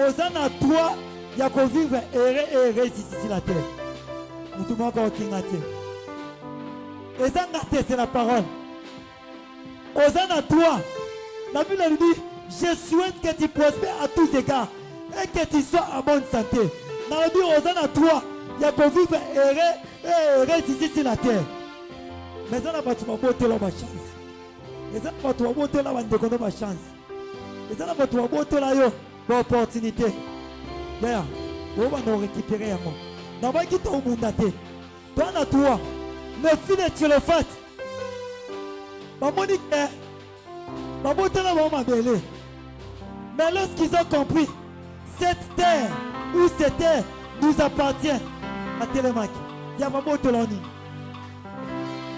Osana toi, il y a qu'on vivre et ici sur la terre. Nous tout le monde qui et ça, c'est la parole. Osana toi, la Bible nous dit, je souhaite que tu prospères à tous égards et que tu sois en bonne santé. Dans le dit, Osana toi, il y a qu'on vivre et ici sur la terre. Mais ça n'a pas tout le monde chance. Et ça n'a pas tout le monde chance. Et ça n'a pas tout le monde l'opportunité. D'ailleurs, on va nous récupérer un mot. On va quitter au monde. Toi, toi, le fil est sur le fait. Maman dit que maman m'a belé. Mais lorsqu'ils ont compris, cette terre ou cette terre nous appartient à Télémac. Il y a maman de l'année.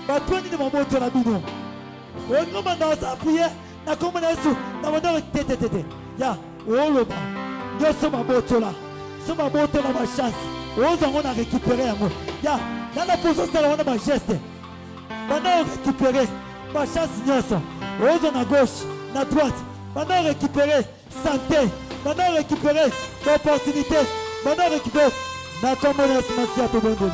Bah, toi, ni de maman de la bidon. On va dans sa prière. Na comme on est sous, na on doit tété. Ya, oh le bas. Yo sommes à Botola. Sommes à Botola ma chance. On a récupéré un mot. Ya, dans la position c'est on a ma geste. Maintenant on récupéré ma chance ignoce. On à gauche, à droite. Maintenant on récupéré santé. Maintenant on récupéré l'opportunité. Maintenant on récupéré na comme on est sous à tout bon.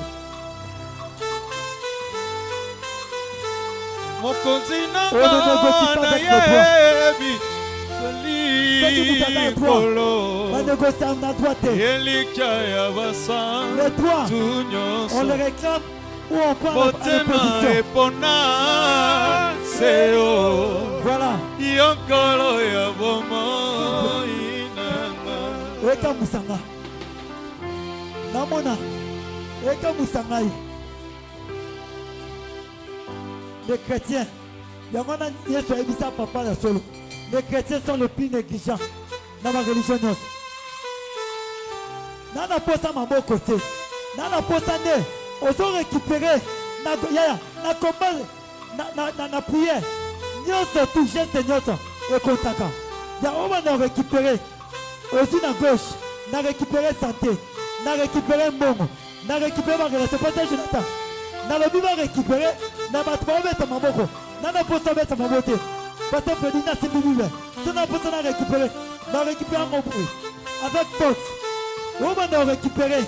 Mon continent na yebi soli kolo yelika ya basa les droits on les réclame ou on parle à l'opposition epona seo voilà yokolo ya bomo inanga eka musanga namona eka musanga. Les chrétiens, les chrétiens sont les plus négligents dans ma religion. Nana posa ma bon côté. Nana posa ne. Ils ont récupéré. Na combat. Na prière. Nyoso tout geste nyoso. Et kontaka. Ya on va récupérer. Aussi na gauche. Na récupéré santé. Na récupéré mbongo. Na récupéré ma relation. C'est pas ça Jonathan. Na le biba récupéré. Na matba beta maboko. Na na posa beta mabote. Parce que Freddy na c'est bibi. Tu na posa na récupéré. Na récupéré mon bruit. Avec force. On va récupérer.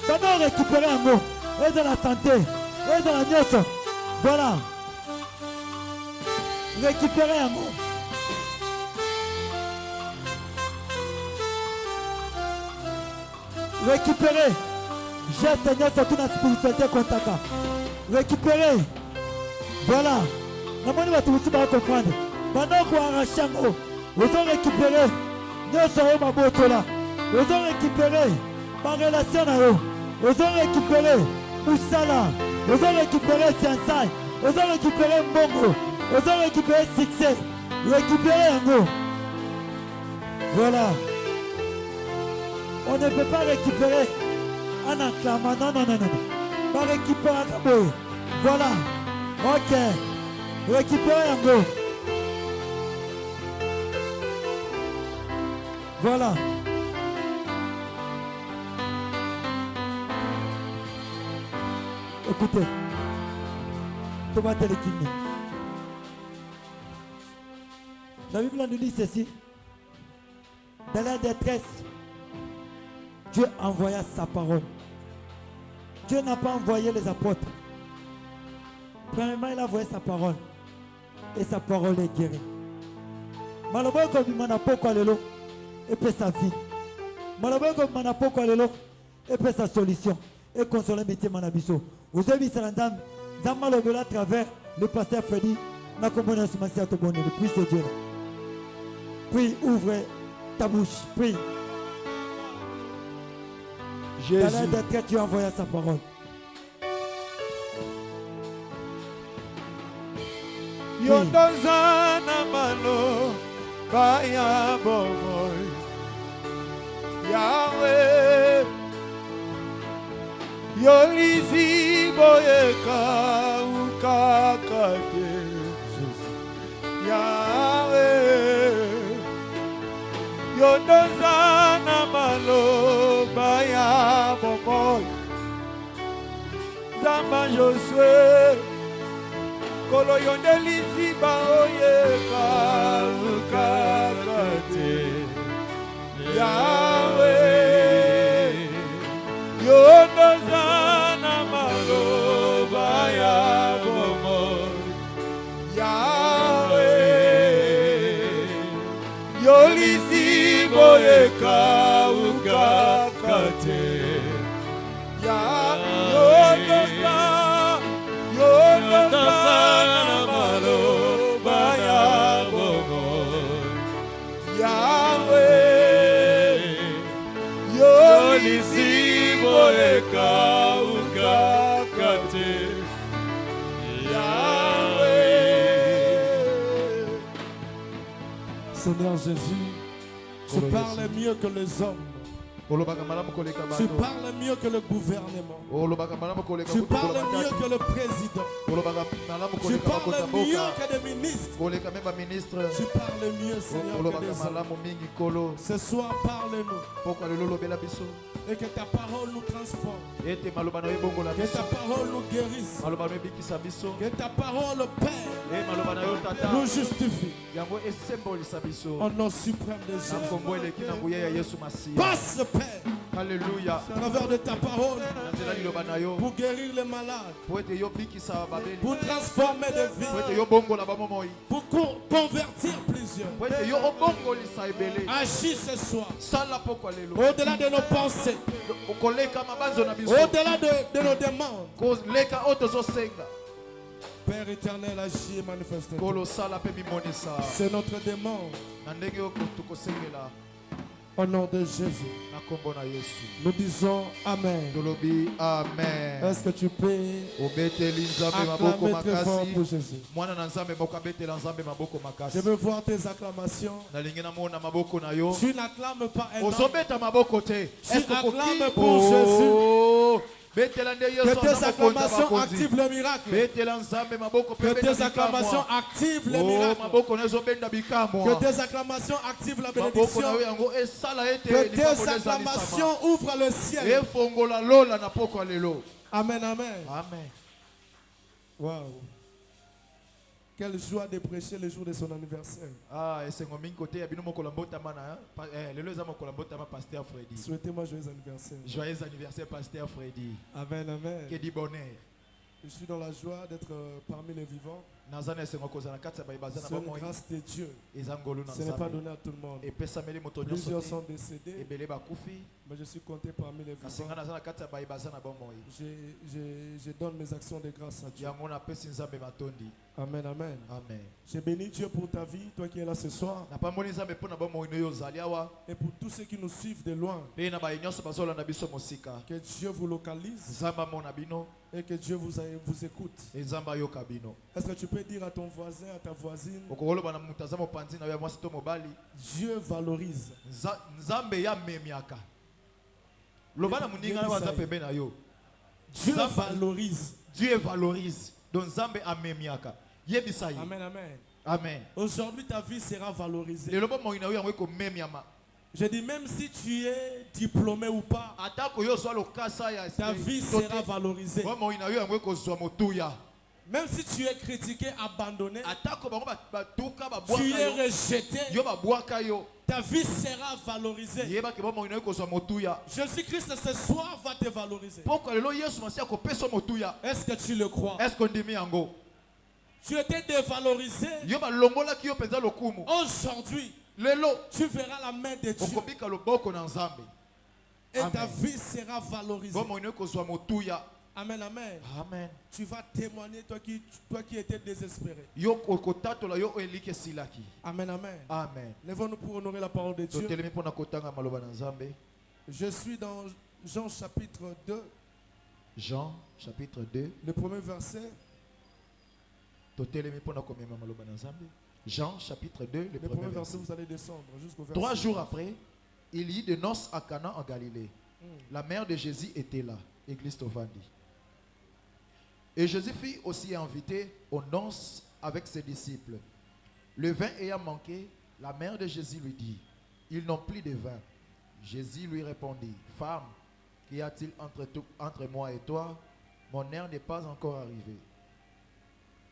On va récupérer un mot. Et de la santé. Et de la nyoso. Voilà. Récupérer un mot. Récupérer. J'ai Seigneur sur toute la spiritualité Kontaka. Récupérer. Voilà. La monnaie va tout comprendre. Pendant qu'on arrache un mot, nous avons récupéré. Nous sommes ma botola. Nous avons récupéré ma relation à eux. Nous avons récupéré Moussala. Nous avons récupéré Fiançailles. Nous avons récupéré Mbongo. Nous avons récupéré succès. Récupérer un mot. Voilà. On ne peut pas récupérer en acclamant. Non, non, non, non. Pas récupérer un mot. Voilà. Ok. Récupérer un mot. Voilà. Écoutez. Thomas Télékiné. La Bible nous dit ceci. Dans la détresse, Dieu envoya sa parole. Dieu n'a pas envoyé les apôtres. Premièrement, il a envoyé sa parole. Et sa parole est guérie. Malheureusement, comme il m'en a pas quoi lelo, et puis sa vie. Malheureusement, comme il m'en a pas quoi lelo, et puis sa solution. Et consoler métier manabiso. Vous avez vu ça dans malheureusement à travers le pasteur Freddy. N'a comme on a commencé à te bonner. Puis c'est Dieu. Puis ouvre ta bouche. Puis. Jésus. Dans l'aide de Dieu envoya sa parole. Yondozana malo kaya bomoy Yahweh Yolizi boyeka ukakake Yahweh Yondozana malo kaya bomoy Zamba Josué Kolo yondeli ziba oyeka ukakate Yahweh yo lizibo ekauka te. Yondosa na maloba ya bomoi. Yahweh, yo lizibo ekauka te. Yahweh. Seigneur Jésus, tu parles mieux que les hommes. Tu parles mieux que le gouvernement. Tu parles mieux que le président. Tu parles mieux que des ministres. Tu parles mieux, Seigneur, que des hommes. Ce soir, parle-nous. Et que ta parole nous transforme. Que ta parole nous guérisse. Que ta parole, Père, nous justifie. Au nom suprême de Jésus. Passe, Père. Alléluia. À travers de ta parole. Pour guérir les malades. Pour transformer des vies. Pour convertir plusieurs. Agis ce soir. Au-delà de nos pensées. Au-delà de nos demandes. Père éternel, agis et manifeste. C'est notre demande. Au nom de Jésus. Nous disons Amen. Amen. Est-ce que tu peux acclamer très fort pour Jésus? Je veux voir tes acclamations. Tu n'acclames pas un homme. Tu acclames pour Jésus. Que tes acclamations activent le miracle. Que tes acclamations activent le miracle. Que tes acclamations activent la bénédiction. Que tes acclamations ouvrent le ciel. Amen, amen. Amen. Wow. Quelle joie de prêcher le jour de son anniversaire. Souhaitez-moi joyeux anniversaire. Joyeux anniversaire, Pasteur Freddy. Amen, amen. Que dit bonheur. Je suis dans la joie d'être parmi les vivants. C'est une grâce de Dieu. Ce n'est pas donné à tout le monde. Plusieurs sont décédés, mais je suis compté parmi les vivants. Je donne mes actions de grâce à Dieu. Amen, amen. Amen. Je bénis Dieu pour ta vie, toi qui es là ce soir. Et pour tous ceux qui nous suivent de loin. Que Dieu vous localise. Et que Dieu vous écoute. Est-ce que tu peux dire à ton voisin, à ta voisine, Dieu valorise. Dieu valorise. Dieu valorise. Donc Zambé amemiaka. Amen, amen. Amen. Aujourd'hui, ta vie sera valorisée. Je dis, même si tu es diplômé ou pas, ta vie sera valorisée. Même si tu es critiqué, abandonné, tu es rejeté, ta vie sera valorisée. Jésus-Christ ce soir va te valoriser. Est-ce que tu le crois? Tu étais dévalorisé. Aujourd'hui, tu verras la main de Dieu. Et ta vie sera valorisée. Amen, amen. Amen. Tu vas témoigner, toi qui étais désespéré. Amen, amen. Amen. Lèvons-nous pour honorer la parole de Dieu. Je suis dans Jean chapitre 2. Jean chapitre 2. Le premier verset. Jean chapitre 2, le premier verset. Vous allez descendre jusqu'au verset. 3 jours après, il y eut de noces à Cana en Galilée. La mère de Jésus était là, Église Tovandi. Et Jésus fut aussi invité aux noces avec ses disciples. Le vin ayant manqué, la mère de Jésus lui dit, ils n'ont plus de vin. Jésus lui répondit, femme, qu'y a-t-il entre moi et toi? Mon heure n'est pas encore arrivée.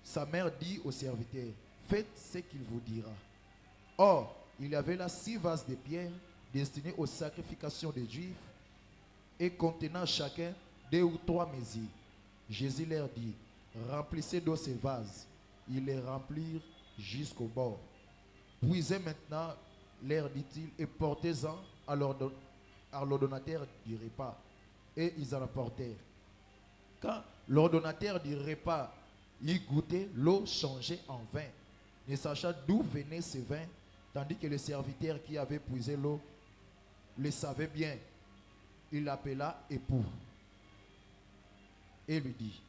Sa mère dit au serviteur, faites ce qu'il vous dira. Or, il y avait là 6 vases de pierre destinés aux sacrifications des Juifs et contenant chacun 2 ou 3 mesures. Jésus leur dit, remplissez d'eau ces vases. Ils les remplirent jusqu'au bord. Puisez maintenant leur dit-il, et portez-en à l'ordonnateur du repas. Et ils en apportèrent. Quand l'ordonnateur du repas y goûtait, l'eau changeait en vin, ne sachant d'où venait ce vin, tandis que le serviteur qui avait puisé l'eau le savait bien. Il l'appela époux et lui dit,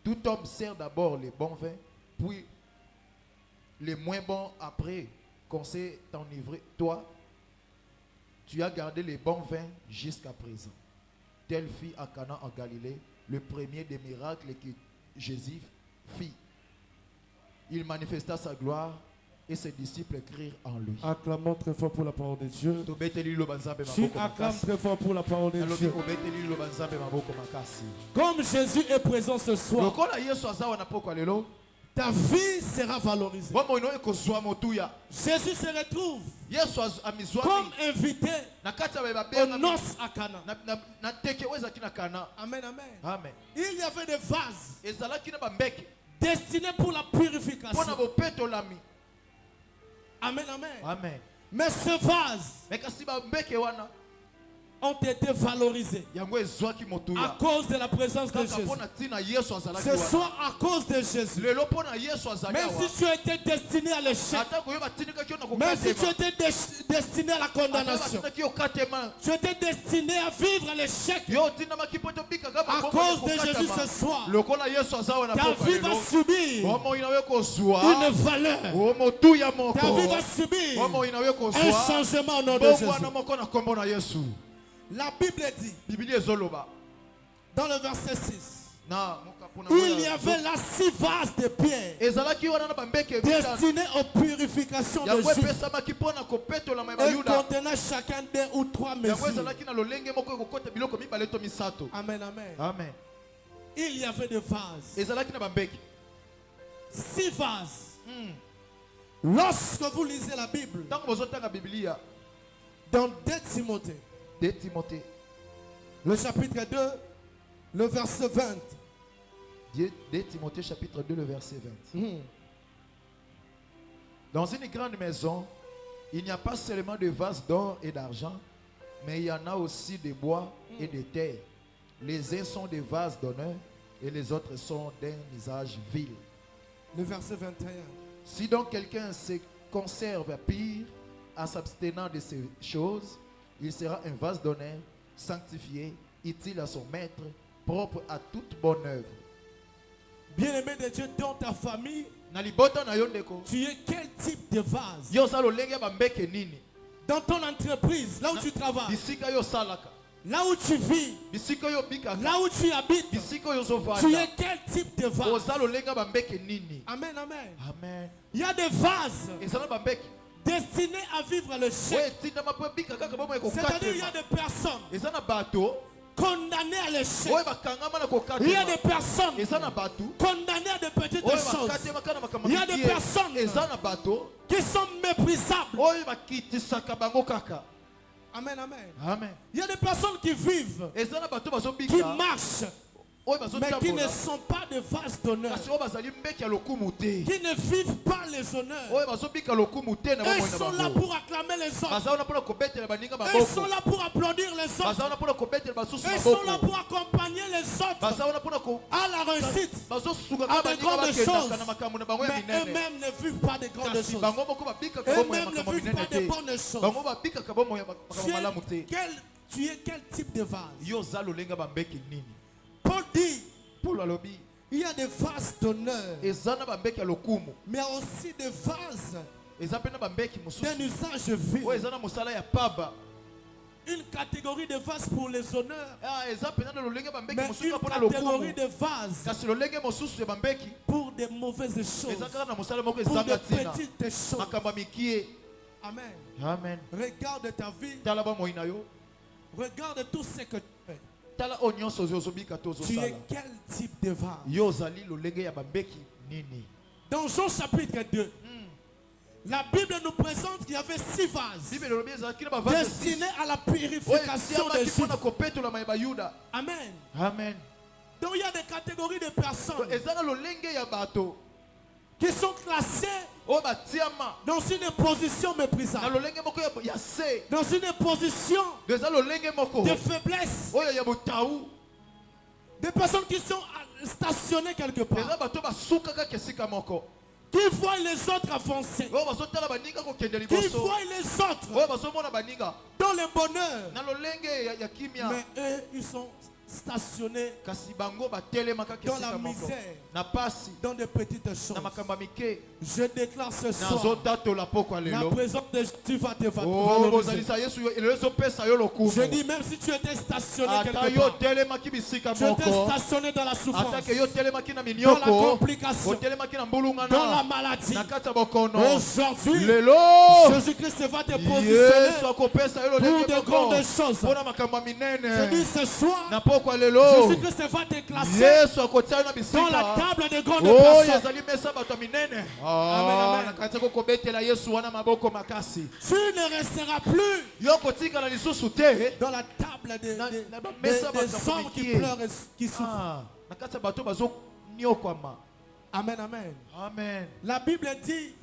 tout homme sert d'abord les bons vins, puis les moins bons après qu'on s'est enivré. Toi, tu as gardé les bons vins jusqu'à présent. Tel fit à Cana en Galilée le premier des miracles que Jésus fit. Il manifesta sa gloire et ses disciples crurent en lui. Acclamons très fort pour la parole de Dieu. Si acclame très fort pour la parole de Dieu. Comme Jésus est présent ce soir, ta vie sera valorisée. Jésus se retrouve comme invité aux noces à Cana. Amen, amen. Amen. Il y avait des vases destinés pour la purification. Amen, amen. Amen. Mais ce vase ont été valorisés à cause de la présence de Jésus. Ce soir, à cause de Jésus. Même si tu as été destiné à l'échec, même si tu as été destiné à la condamnation, tu as été destiné à vivre l'échec, à cause de Jésus ce soir, ta vie va subir une valeur. Ta vie va subir un changement au nom de Jésus. La Bible dit, dans le verset 6, il y avait là 6 vases de pierre destinés aux purifications de Juifs et contenant chacun 2 ou 3 mesures. Amen, amen. Amen. Il y avait des vases. 6 vases. Lorsque vous lisez la Bible, dans 2 Timothée, le chapitre 2, le verset 20. 2 Timothée chapitre 2, le verset 20. Dans une grande maison, il n'y a pas seulement de vases d'or et d'argent, mais il y en a aussi de bois et de terre. Les uns sont des vases d'honneur et les autres sont d'un usage vil. Le verset 21. Si donc quelqu'un se conserve pire en s'abstenant de ces choses, il sera un vase d'honneur, sanctifié, utile à son maître, propre à toute bonne œuvre. Bien-aimé de Dieu, dans ta famille, tu es quel type de vase? Dans ton entreprise, là où tu travailles, là où tu vis, là où tu habites, tu es quel type de vase? Amen, amen. Amen. Il y a des vases destinés à vivre le chèque. C'est-à-dire il y a des personnes condamnées à l'échec. Il y a des personnes condamnées à de petites choses. Il y a des personnes qui sont méprisables. Amen, amen. Amen. Il y a des personnes qui vivent, qui marchent, mais qui ne sont pas de vases d'honneur, qui ne vivent pas les honneurs. Ils sont là pour acclamer les autres. Ils sont là pour applaudir les autres. Ils sont là pour accompagner les autres à la réussite, à de grandes choses. Mais eux-mêmes ne vivent pas de grandes choses. Eux-mêmes ne vivent pas de bonnes choses. Tu es quel type de vase? Paul dit, il y a des vases d'honneur, mais il y a aussi des vases d'un usage vil. Une catégorie de vases pour les honneurs, mais une catégorie de vases pour des mauvaises choses, pour des petites choses. Amen. Amen. Regarde ta vie, regarde tout ce que tu fais. Tu es quel type de vase? Dans Jean chapitre 2, la Bible nous présente qu'il y avait 6 vases destinés à la purification des Juifs. Amen. Amen. Donc il y a des catégories de personnes qui sont classées dans une position méprisable. Il dans une position de faiblesse. Des personnes qui sont stationnées quelque part, qui voient les autres avancer, qui voient les autres dans le bonheur, mais eux ils sont stationnés dans la misère, dans des petites choses. Je déclare ce soir, la présence de Jésus va te valoriser. Je dis, même si tu étais stationné quelque part, tu étais stationné dans la souffrance, dans la complication, dans la maladie, aujourd'hui Jésus-Christ va te positionner pour de grandes choses. Je dis ce soir, Jésus-Christ va te classer dans la table des grandes personnes. Amen, amen. Tu ne resteras plus dans la table des hommes qui pleurent et qui souffrent. Amen, amen. Amen. La Bible dit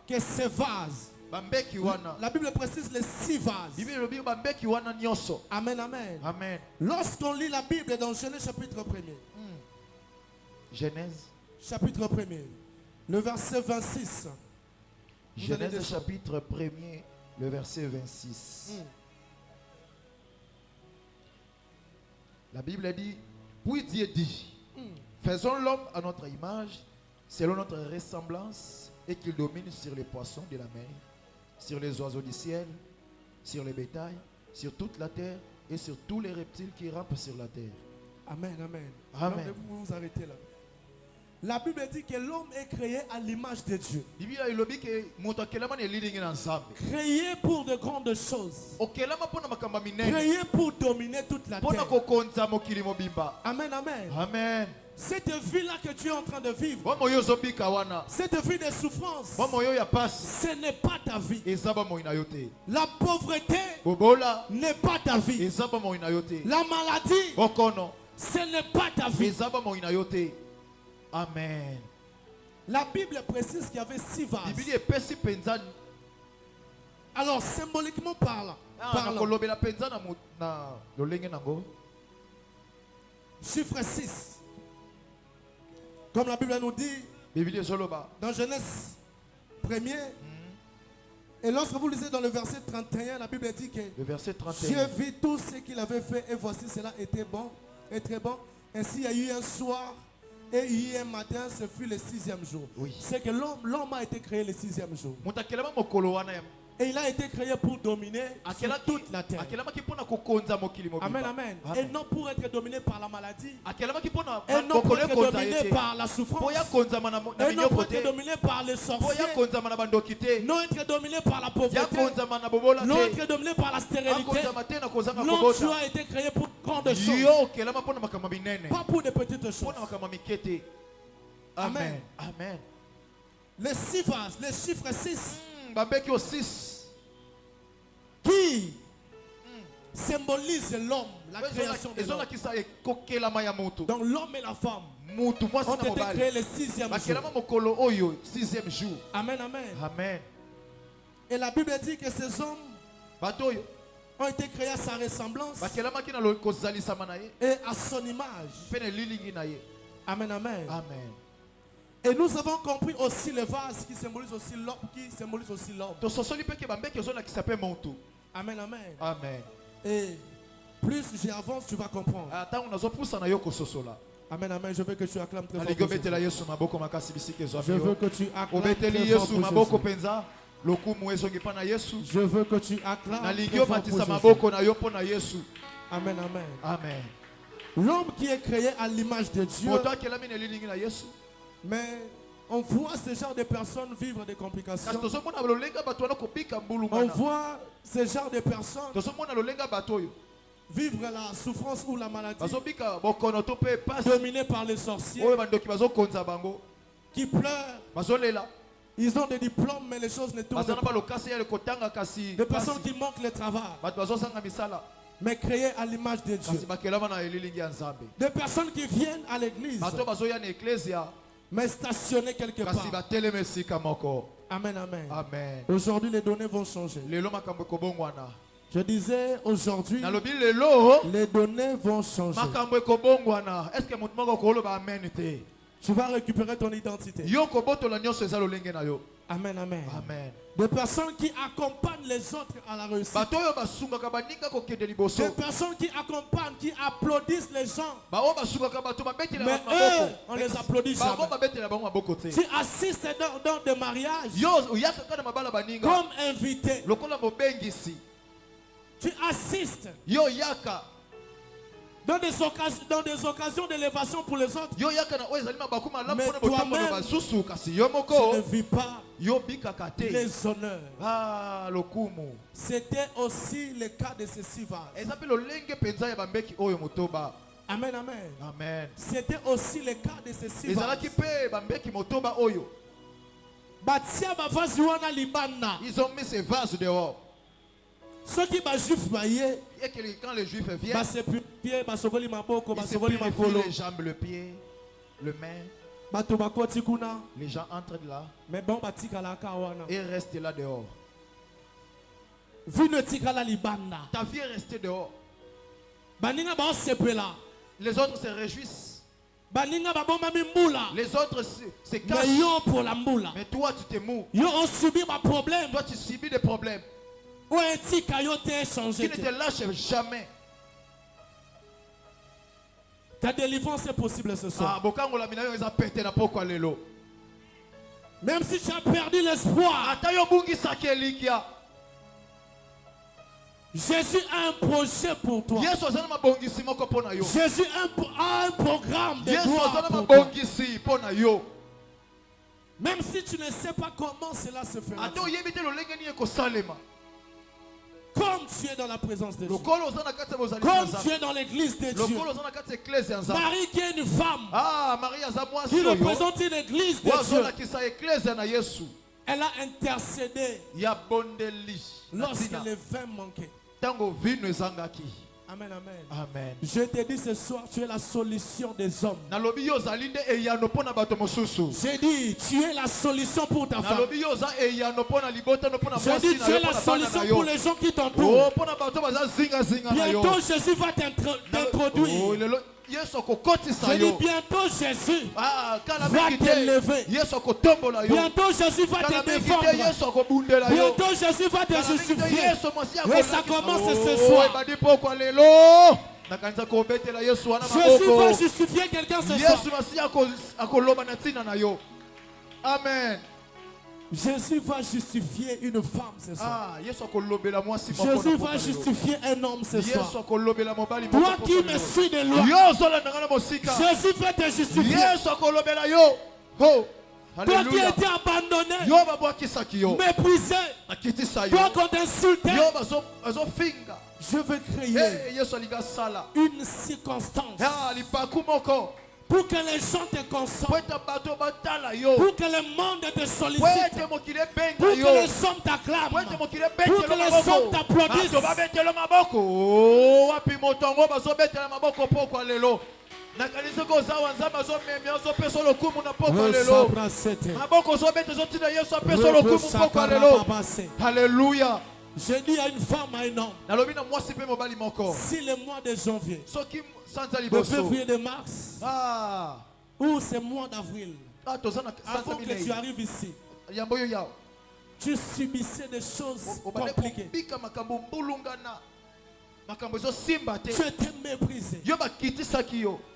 que ces vases, la Bible précise les 6 vases. Amen, amen. Amen. Lorsqu'on lit la Bible dans Genèse chapitre 1er, Genèse chapitre 1er, le verset 26. Genèse chapitre 1er, le verset 26. La Bible dit, puis Dieu dit, faisons l'homme à notre image, selon notre ressemblance, et qu'il domine sur les poissons de la mer, sur les oiseaux du ciel, sur les bétails, sur toute la terre et sur tous les reptiles qui rampent sur la terre. Amen, amen. Amen. Vous arrêtez là. La Bible dit que l'homme est créé à l'image de Dieu. Créé pour de grandes choses. Créé pour dominer toute la terre. Amen, amen. Amen. Cette vie-là que tu es en train de vivre, cette vie de souffrance, ce n'est pas ta vie. La pauvreté n'est pas ta vie. La maladie, ce n'est pas ta vie. Amen. La Bible précise qu'il y avait 6 vases. Alors, symboliquement parlant, chiffre 6. Comme la Bible nous dit dans Genèse 1er, et lorsque vous lisez dans le verset 31, la Bible dit que Dieu vit tout ce qu'il avait fait et voici cela était bon et très bon. Ainsi il y a eu un soir et il y a eu un matin, ce fut le 6e jour. Oui. C'est que l'homme a été créé le 6e jour. Et il a été créé pour dominer sur toute la terre. Amen, amen. Et non pour être dominé par la maladie. Et non pour être dominé par la souffrance. Et non pour être dominé par les sorciers. Non être dominé par la pauvreté. Non être dominé par la stérilité. Non, tu as été créé pour grandes choses. Pas pour des petites choses. Amen. Amen. Les 6 vases, les chiffres 6. 6 qui symbolise l'homme, la création de l'homme. Donc l'homme et la femme ont été créés le 6e jour. Amen, amen. Amen. Et la Bible dit que ces hommes ont été créés à sa ressemblance et à son image. Amen, amen. Amen. Et nous avons compris aussi le vase qui symbolise aussi l'homme. Amen, amen. Amen. Et plus j'avance, tu vas comprendre. Amen, amen. Je veux que tu acclames très fort. Je veux que tu acclames très fort. Je veux que tu acclames très fort. Amen, amen. Amen. L'homme qui est créé à l'image de Dieu. Mais on voit ce genre de personnes vivre des complications. On voit ce genre de personnes vivre la souffrance ou la maladie, dominés par les sorciers, qui pleurent. Ils ont des diplômes, mais les choses ne tournent pas. Des personnes qui manquent le travail, mais créées à l'image de Dieu. Des personnes qui viennent à l'église, mais stationnées quelque part. Amen, amen. Amen. Aujourd'hui, les données vont changer. Je disais aujourd'hui, les données vont changer. Est-ce que amen? Tu vas récupérer ton identité. Amen, amen. Amen. Des personnes qui accompagnent les autres à la réussite. Des personnes qui accompagnent, qui applaudissent les gens. Mais eux, on les applaudit jamais. Tu assistes dans des mariages comme invité. Tu assistes dans des occasions d'élévation pour les autres. Mais toi-même, tu ne vis pas les honneurs. C'était aussi le cas de ces six vases. Amen, amen. Amen. C'était aussi le cas de ces six vases. Ils ont mis ces vases dehors. Ceux qui sont juifs, et que quand les juifs viennent, ils se purifient les jambes, le pied, le main. Les gens entrent là et restent là dehors. Ta vie est restée dehors. Les autres se réjouissent. Les autres se cachent. Mais toi tu t'es mou. Toi tu subis des problèmes qui ne te lâchent jamais. Ta délivrance est possible ce soir. Même si tu as perdu l'espoir, Jésus a un projet pour toi. Jésus a un programme de gloire pour toi. Même si tu ne sais pas comment cela se fait. Comme tu es dans la présence de Dieu. Comme tu es dans l'église de Dieu. Marie qui est une femme. Qui représente une église de Dieu. Elle a intercédé lorsque les vins manquaient. Amen, amen. Amen. Je te dis ce soir, tu es la solution des hommes. J'ai dit, tu es la solution pour ta femme. J'ai dit, tu es la solution pour les gens qui t'entourent. Bientôt, Jésus va t'introduire. Je dis bientôt Jésus va t'élever. Bientôt Jésus va te défendre. Bientôt Jésus va te justifier. Et ça commence ce soir. Jésus va justifier quelqu'un ce soir. Amen. Jésus va justifier une femme ce soir. Jésus va justifier un homme ce soir. Toi qui me suis de loin, Jésus va te justifier. Toi qui étais abandonné, méprisé, toi qu'on t'insultait, je veux créer une circonstance pour que les gens te consomment, pour que le monde te sollicite, pour que les hommes t'acclament, pour que les hommes t'applaudissent. Alléluia. Je dis à une femme, à un homme, si le mois de janvier, de février, de mars, ou c'est le mois d'avril, avant que tu arrives ici, tu subissais des choses compliquées. Tu étais méprisé.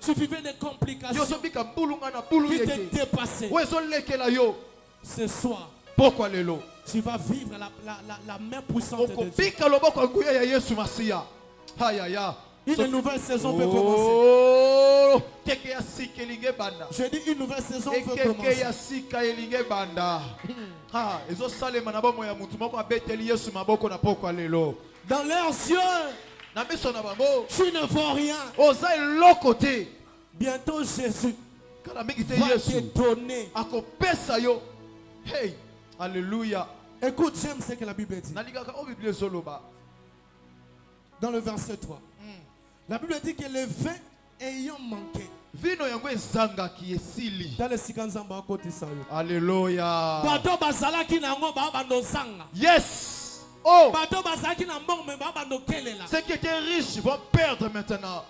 Tu vivais des complications qui te dépassaient. Ce soir, tu vas vivre la main puissante de Dieu. Une nouvelle saison veut commencer. Je dis une nouvelle saison veut commencer. Dans leurs yeux, tu ne vois rien. Bientôt Jésus va te donner. Hey, alléluia. Écoute, j'aime ce que la Bible dit. Dans le verset 3. La Bible dit que les vins ayant manqué. Vino yango ezanga ki esili. Dans le sikanzamba côté ça. Alléluia. Bato bazalaki nango ba bando zanga. Yes. Oh. Bato bazalaki na mbongo me ba bando kelela. Ceux qui étaient riches vont perdre maintenant.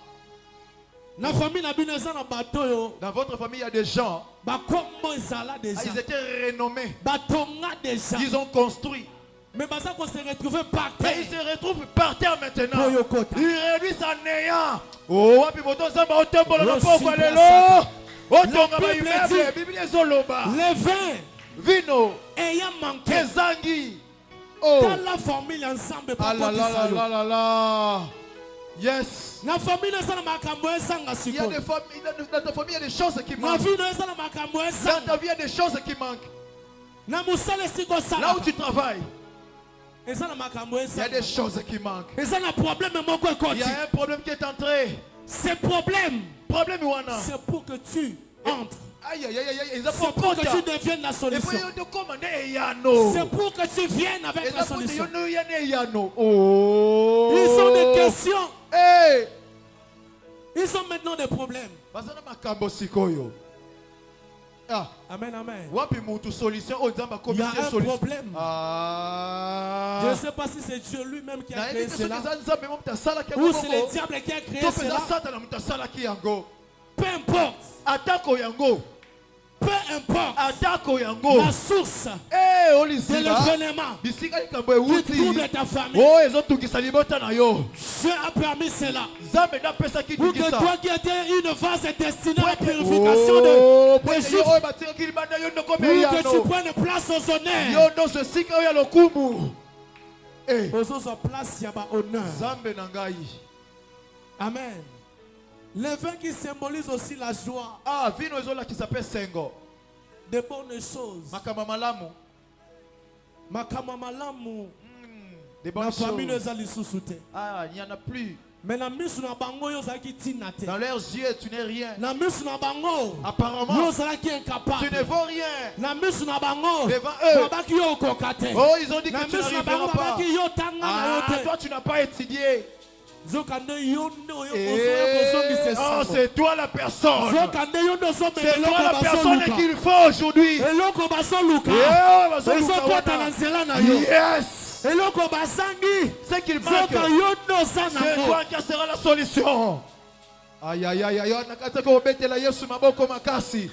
Na famille na bino na bato yo. Dans votre famille, il y a des gens. Ba kombo ezala déjà. Ils étaient renommés. Batonga déjà. Ils ont construit. Mais baza qu'on se retrouve par terre. Mais ils se retrouvent par terre maintenant. Boyokota. Ils réduisent en néant. Oh, wapi moto zamba otembola na poko Yoshi lelo. Otonga La ba Bible immeuble, dit, Bible ezoloba. Le vin Vino ayant manqué. ezangi. Oh. Dans la famille ensemble Ah la la la la la la. Yes. Na famille na sana makambo ezanga Il y a siko. des familles, dans ta famille, il y a des choses qui Na manquent. vie na sana makambo Dans ezanga. ta vie, il y a des choses qui manquent. Na musale siko Là sala. où tu travailles, Ezana makambo il y a ezanga. des choses qui manquent. Ezana problème moko Il y ekoti. a un problème qui est entré. Ce problème, Problème Iwana. c'est pour que tu entres. Aïe aïe aïe aïe, ils ont C'est pour que tu deviennes la et solution. puis ils ont commandé Yano. C'est pour que tu viennes avec Et la là, solution. Yano. Oh. Ils ont des questions. Hey. Ils ont maintenant des problèmes. Basana makambo sikoyo. Ah. Amen, amen. Wapi mutu solution au zamba Il y a commission un solution. problème. Ah. Je ne sais pas si c'est Dieu lui-même qui a Na créé yebiki cela soki eza nzambe mo mutasala ki ou yango c'est moko. le diable qui a créé To peza cela. satana mutasala ki yango. Peu importe. Atako yango. Peu importe Atako yango. la source Eh, de olisila. l'événement Bisika likambo qui ewuti. trouble ta famille. Oh, ezotungisa libota na yo. Dieu a permis cela. Nzambe napesaki Pour que tungisa. toi qui étais une vase destinée à la Oh, purification de po des ete yo juifs, oyo batikaki libanda yo ndoko pour que tu meyano. prennes place aux Yo honneurs. nyonso esika oyo ya lokumu. Eh, Aux autres places, il y a pas honneur. Nzambe na ngai. Amen. Le vin qui symbolise aussi la joie, Ah, vino ezolakisa pe sengo. de bonnes choses. Makambo malamu. Makama malamu. Des Na bonnes famille choses. nous a lisusu te. Ah, il n'y en a plus. Mais na misu na bango yo zaki tina te. Dans leurs yeux, tu n'es rien. Na misu na bango Apparemment, yo zaki tu ne incapable. vaux rien. Na misu na bango Devant eux. babaki yo okoka te. Oh, ils ont dit Na que tu misu na bango n'arriveras pas. babaki yo tanga na Ah, yo te. toi, tu n'as pas étudié. Zokande yo ndo yo Eh, kozongi oh, se c'est toi la personne. Zokande yo ndo so C'est mele toi la loko personne baso qu'il faut aujourd'hui. eloko bazoluka Eh, bazoluka ezokota wana. na nzela na yo Yes. eloko basangi Ce qu'il manque, zoka yo ndo oza c'est nango toi qui sera la solution. Aïe, aïe, aïe, aïe. Nakataka obetela Yesu maboko makasi.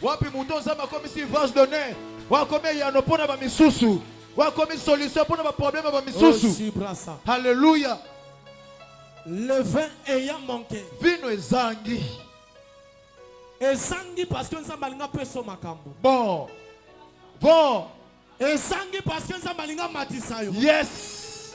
Wapi muto nzamba comme si vase d'honneur. Wakomi yano pona ba misusu. Wakomi solution pona ba problème ba misusu. Shibrasa. Alléluia. Le vin ayant manqué Vino ezangi. esangi parce que nzambe alinga peso makambo Bon. Bon. esangi parce que nzambe alinga matisa yo Yes.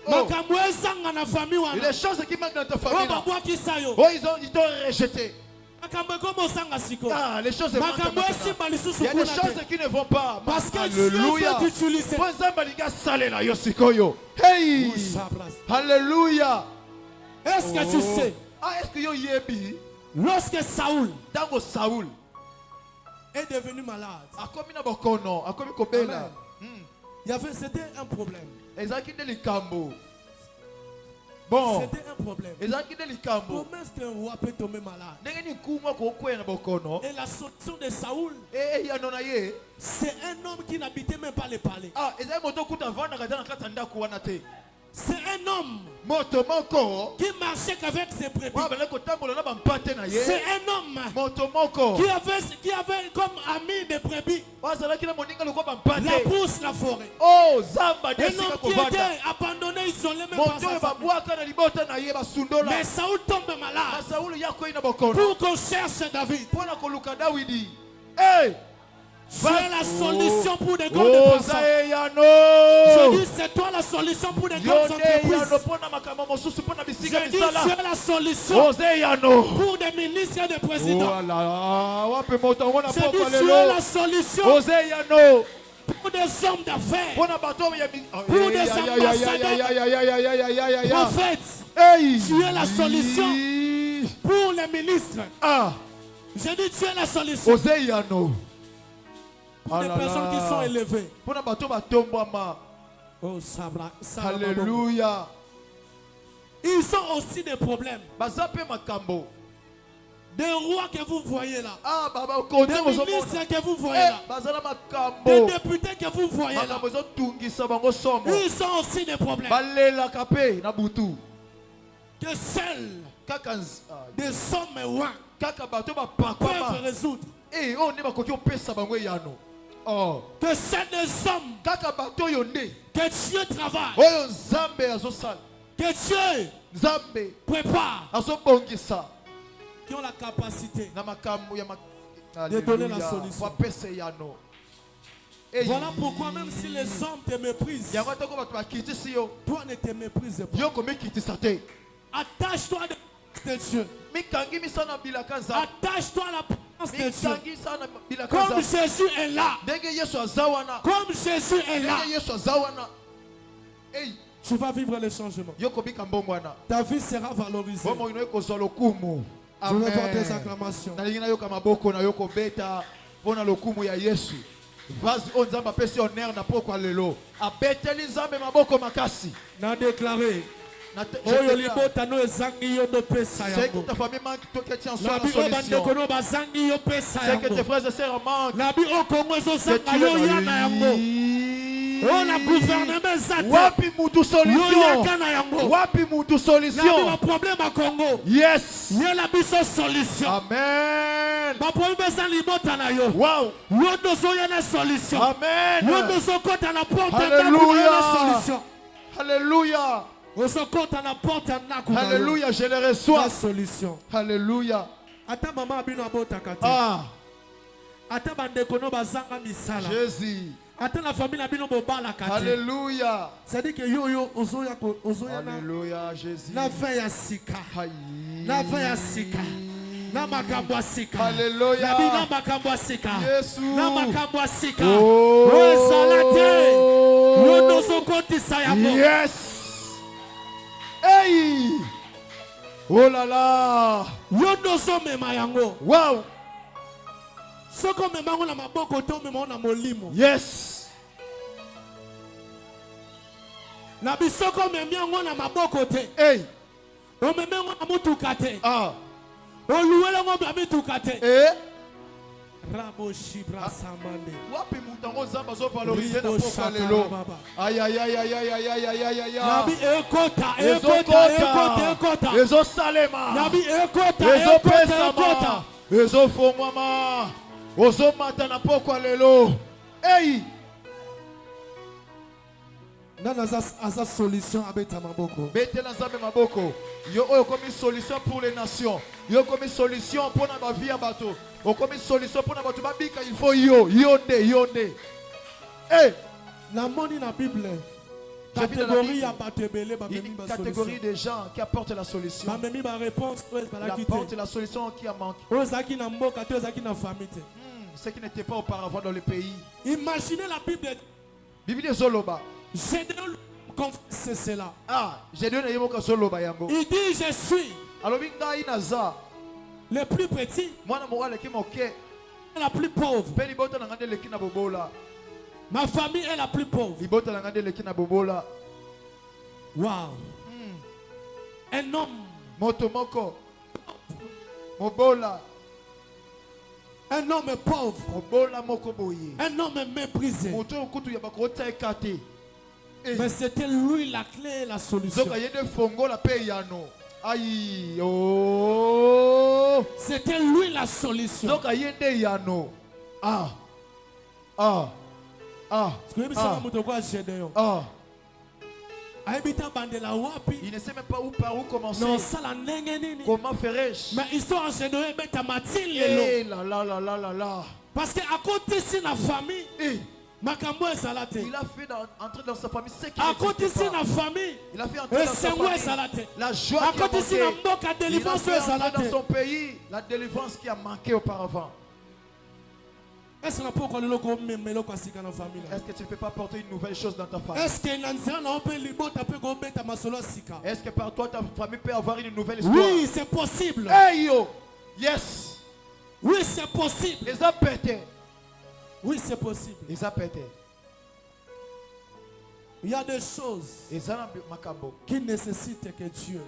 Oh. makambo ezanga na famille Et wana les choses qui manquent dans ta oyo famille. Là. babwakisa yo Oh, ils t'ont rejeté. makambo ekoma osanga sikoyo Ah, les choses manquent makambo maintenant. esimba lisusu Il y a des kuna choses te qui ne vont pas. parce que Dieu Alléluia. veut t'utiliser. Bon, nzambe alinga salela yo sikoyo. Hey. Alléluia. Est-ce que tu sais Ah, est-ce que yo yebi? lorsque Saoul Dango Saoul. est devenu malade Akomi na bokono. Akomi kobela. c'était un problème. Ezaki de likambo. Bon. C'était un problème. Ezaki de likambo. Comment est-ce qu'un roi peut tomber malade? Ndenge ni kumwa kokwe na bokono. Et la solution de Saoul, Eh, ya nona ye. c'est un homme qui n'habitait même pas le palais. Ah, ezaki moto kuta vanda kadana kata ndako wana te. C'est un homme Moto moko. qui marchait qu'avec ses brebis. Wa bale kotambola na bampate na ye. C'est un homme Moto moko. qui avait comme ami des brebis Wa zalaki na moninga lokwa la bampate. brousse, la forêt. Oh, zamba Un desika homme qui kovanda. était abandonné, isolé même par Moto sa oyo famille. babwaka na libota na ye basundola. Mais Saoul tombe Na malade Saulu yakwei na bokono. pour qu'on cherche David. Mpona koluka Dawidi. Hey! C'est la solution pour des grandes Oh, personnes. zae yano. Je dis, c'est toi la solution pour des grandes Yone yano entreprises. mpona makambo mosusu mpona bisika Je dis, misala. tu es la solution Oh, zae yano. pour des ministres et des présidents. Voilà. Wape moto ngona Je poko dis, tu es lelo. la solution Oh, zae yano. pour des hommes d'affaires, Mpona bato ya Pour des prophètes. Hey! Tu es la solution. Pour les ministres. Ah, Je dis, tu es la solution Osei yano. pour des personnes qui sont élevées. Mpona bato batombwama. Oh, sabra, Alléluia. Ils ont aussi des problèmes. Baza pe makambo. Des rois que vous voyez là. Ah, baba, Des ministres que vous voyez là. Des députés que vous voyez là. Ils ont aussi des problèmes. Que seuls des hommes rois peuvent résoudre. Que seuls des hommes que Dieu travaille. Que Dieu prépare. Qui ont la capacité de donner la solution. Voilà pourquoi même si les hommes te méprisent, toi ne te méprises pas. Attache-toi de Dieu. Attache-toi à la présence de Dieu. Comme Jésus est là. Comme Jésus est là. Tu vas vivre le changement. Ta vie sera valorisée. Je veux voir des acclamations. N'a déclaré. Ce que ta famille manque, toi qui tiens sur la solution. Ce que tes frères et sœurs manquent. Oh, la gouvernement zate. Wapi mutu solution. Wapi mutu solution. Na problème à Congo. Yes. Yela biso solution. Amen. Ba problème za limota na yo. Wow. Yo dozo yana solution. Amen. Yo dozo kota na porte na solution. Alléluia. Ozo kota na porte na ku. Alléluia, je le reçois. La solution. Alléluia. Ata mama bino abota kati. Ah. Ata bande kono bazanga misala. Jésus. Attends la famille bino bobala kati. Alléluia. C'est-à-dire que yo ozoya na. Alléluia Jésus. Na fin ya sika. Na fin ya sika. Na makambo sika. Alléluia. Na makambo sika. Yesu. Na makambo sika. Oh. Salate. Yo dozo kotisa ya bo. Yes. Hey. Oh là là. Yo dozo mema yango. Wow. Soko mema ngo na maboko to mema na molimo. Yes. Na bisoko mema ngo na maboko te. Hey. O mema ngo na mutuka te. Ah. O luwela ngo ba mituka te. Eh. Rabo shibra samande. Wapi mutango zamba zo valoriser na poko lelo. Aïe aïe aïe aïe aïe aïe aïe aïe aïe aïe. Nabi ekota. Ezo salema. Nabi ekota. Ezo pesama. Ezo fomama. Ozo mata na poko lelo. Hey. Nana asa solution abeta maboko. Bete na zambe maboko. Yo oyo komi solution pour les nations. Yo komi solution pour na ba vie ya bato. O komi solution pour na bato babika il faut yonde. Hey. Na moni na Bible. J'ai vu dans la Bible, Une catégorie de gens qui apportent la solution. Qui apportent la solution qui a manqué. Ce qui n'était pas auparavant dans le pays. Imaginez la Bible. Bible Zoloba. Gédéon confesse cela. Ah, Gédéon est Zoloba yango. Il dit je suis le plus petit. La plus pauvre. Ma famille est la plus pauvre. Wow. Un homme. Motomoko. Mobola. Un homme pauvre. Un homme méprisé. Mais c'était lui la clé et la solution. C'était lui la solution. Ah. Il ne sait même pas où par où commencer. Comment ferais-je? Mais ils sont en Gédéon. Parce qu'à côté de la famille, il a fait entrer dans sa famille ce qui à côté de la famille, il a fait entrer dans sa famille la joie qui a manqué. Il a fait entrer dans son pays la délivrance qui a manqué auparavant. Est-ce que tu ne peux pas porter une nouvelle chose dans ta famille? Est-ce que par toi ta famille peut avoir une nouvelle histoire? Oui, c'est possible. Hey yo! Yes! Oui, c'est possible. Les a pété. Oui, c'est possible. Les a pété. Il y a des choses qui nécessitent que Dieu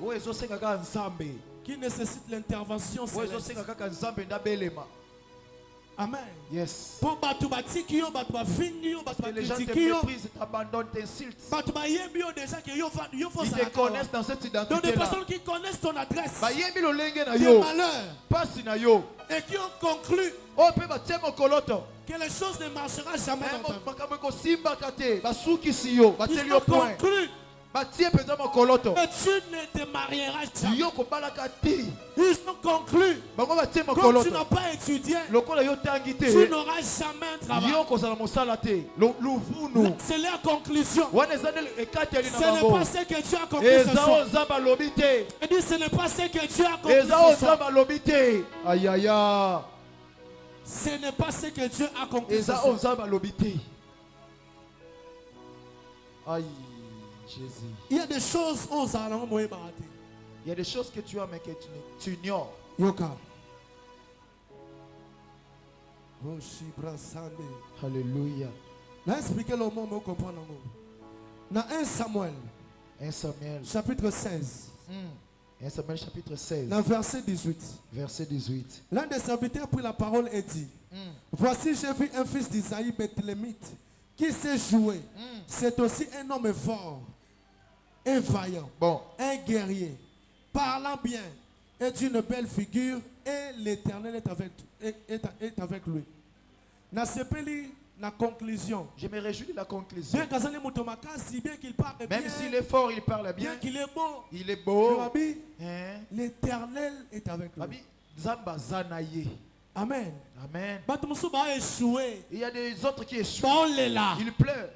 qui nécessite l'intervention céleste. Amen. Yes. Pour batu batiki yo, batu bafingi yo, batu Les gens te bakritiki yo, méprisent, t'abandonnent, t'insultent. batu bayembi yo déjà que yo faut Ils te connaissent dans cette donc des identité-là. personnes qui connaissent ton adresse, Bayembi lo lenge na tes yo. malheurs, Passe na yo. et qui ont conclu Oh, pe batie mokoloto. que les choses ne marcheront jamais dans ta vie. Makambo ko simba kate. Basuki si yo. Batie Ils yo ont point. conclu Batie peza mokoloto. que tu ne te marieras jamais. Yo ko balaka te. Ils ont conclu Bango batie comme mokoloto. tu n'as pas étudié, Lokola yo tangi te. tu n'auras jamais un travail. Yo ko sala mosala te. Luvunu. C'est leur conclusion. Wana ezali ekateli na Ce n'est bango. pas ce que Dieu a conclu ce Eza soir. o nzamba lobi te. Je dis, ce n'est pas ce que Dieu a conclu Eza o ce soir. nzamba lobi te. Aïe aïe aïe. Ce n'est pas ce que Dieu a conclu ce Eza soir. o nzamba lobi te. Aïe Jésus. Il y a des choses où ça n'a pas été. Il y a des choses que tu as mais que tu ignores. Yoka. Oh, Shibra Sande. Alléluia. Là, expliquez le mot, mais vous comprenez. Dans 1 Samuel, 1 Samuel. chapitre 16, 1 Samuel chapitre 16. dans verset 18. Verset 18. L'un des serviteurs prit la parole et dit, voici, j'ai vu un fils d'Isaïe, Bethlémite, qui sait jouer. C'est aussi un homme fort, un vaillant, Bon. un guerrier, parlant bien et d'une belle figure, et l'Éternel est avec lui. Na sepeli la conclusion. Je me réjouis de la conclusion. Bien qu'Azali Mutomaka, si bien qu'il parle bien, Même s'il est fort, il parle bien. bien qu'il est beau, Il est beau. Rabbi, Hein? l'Éternel est avec lui. Rabbi, Zamba Zanaye. Amen. Amen. Batumusu ba échoué. Il y a des autres qui échouent. Ba on l'est là. Ils pleurent.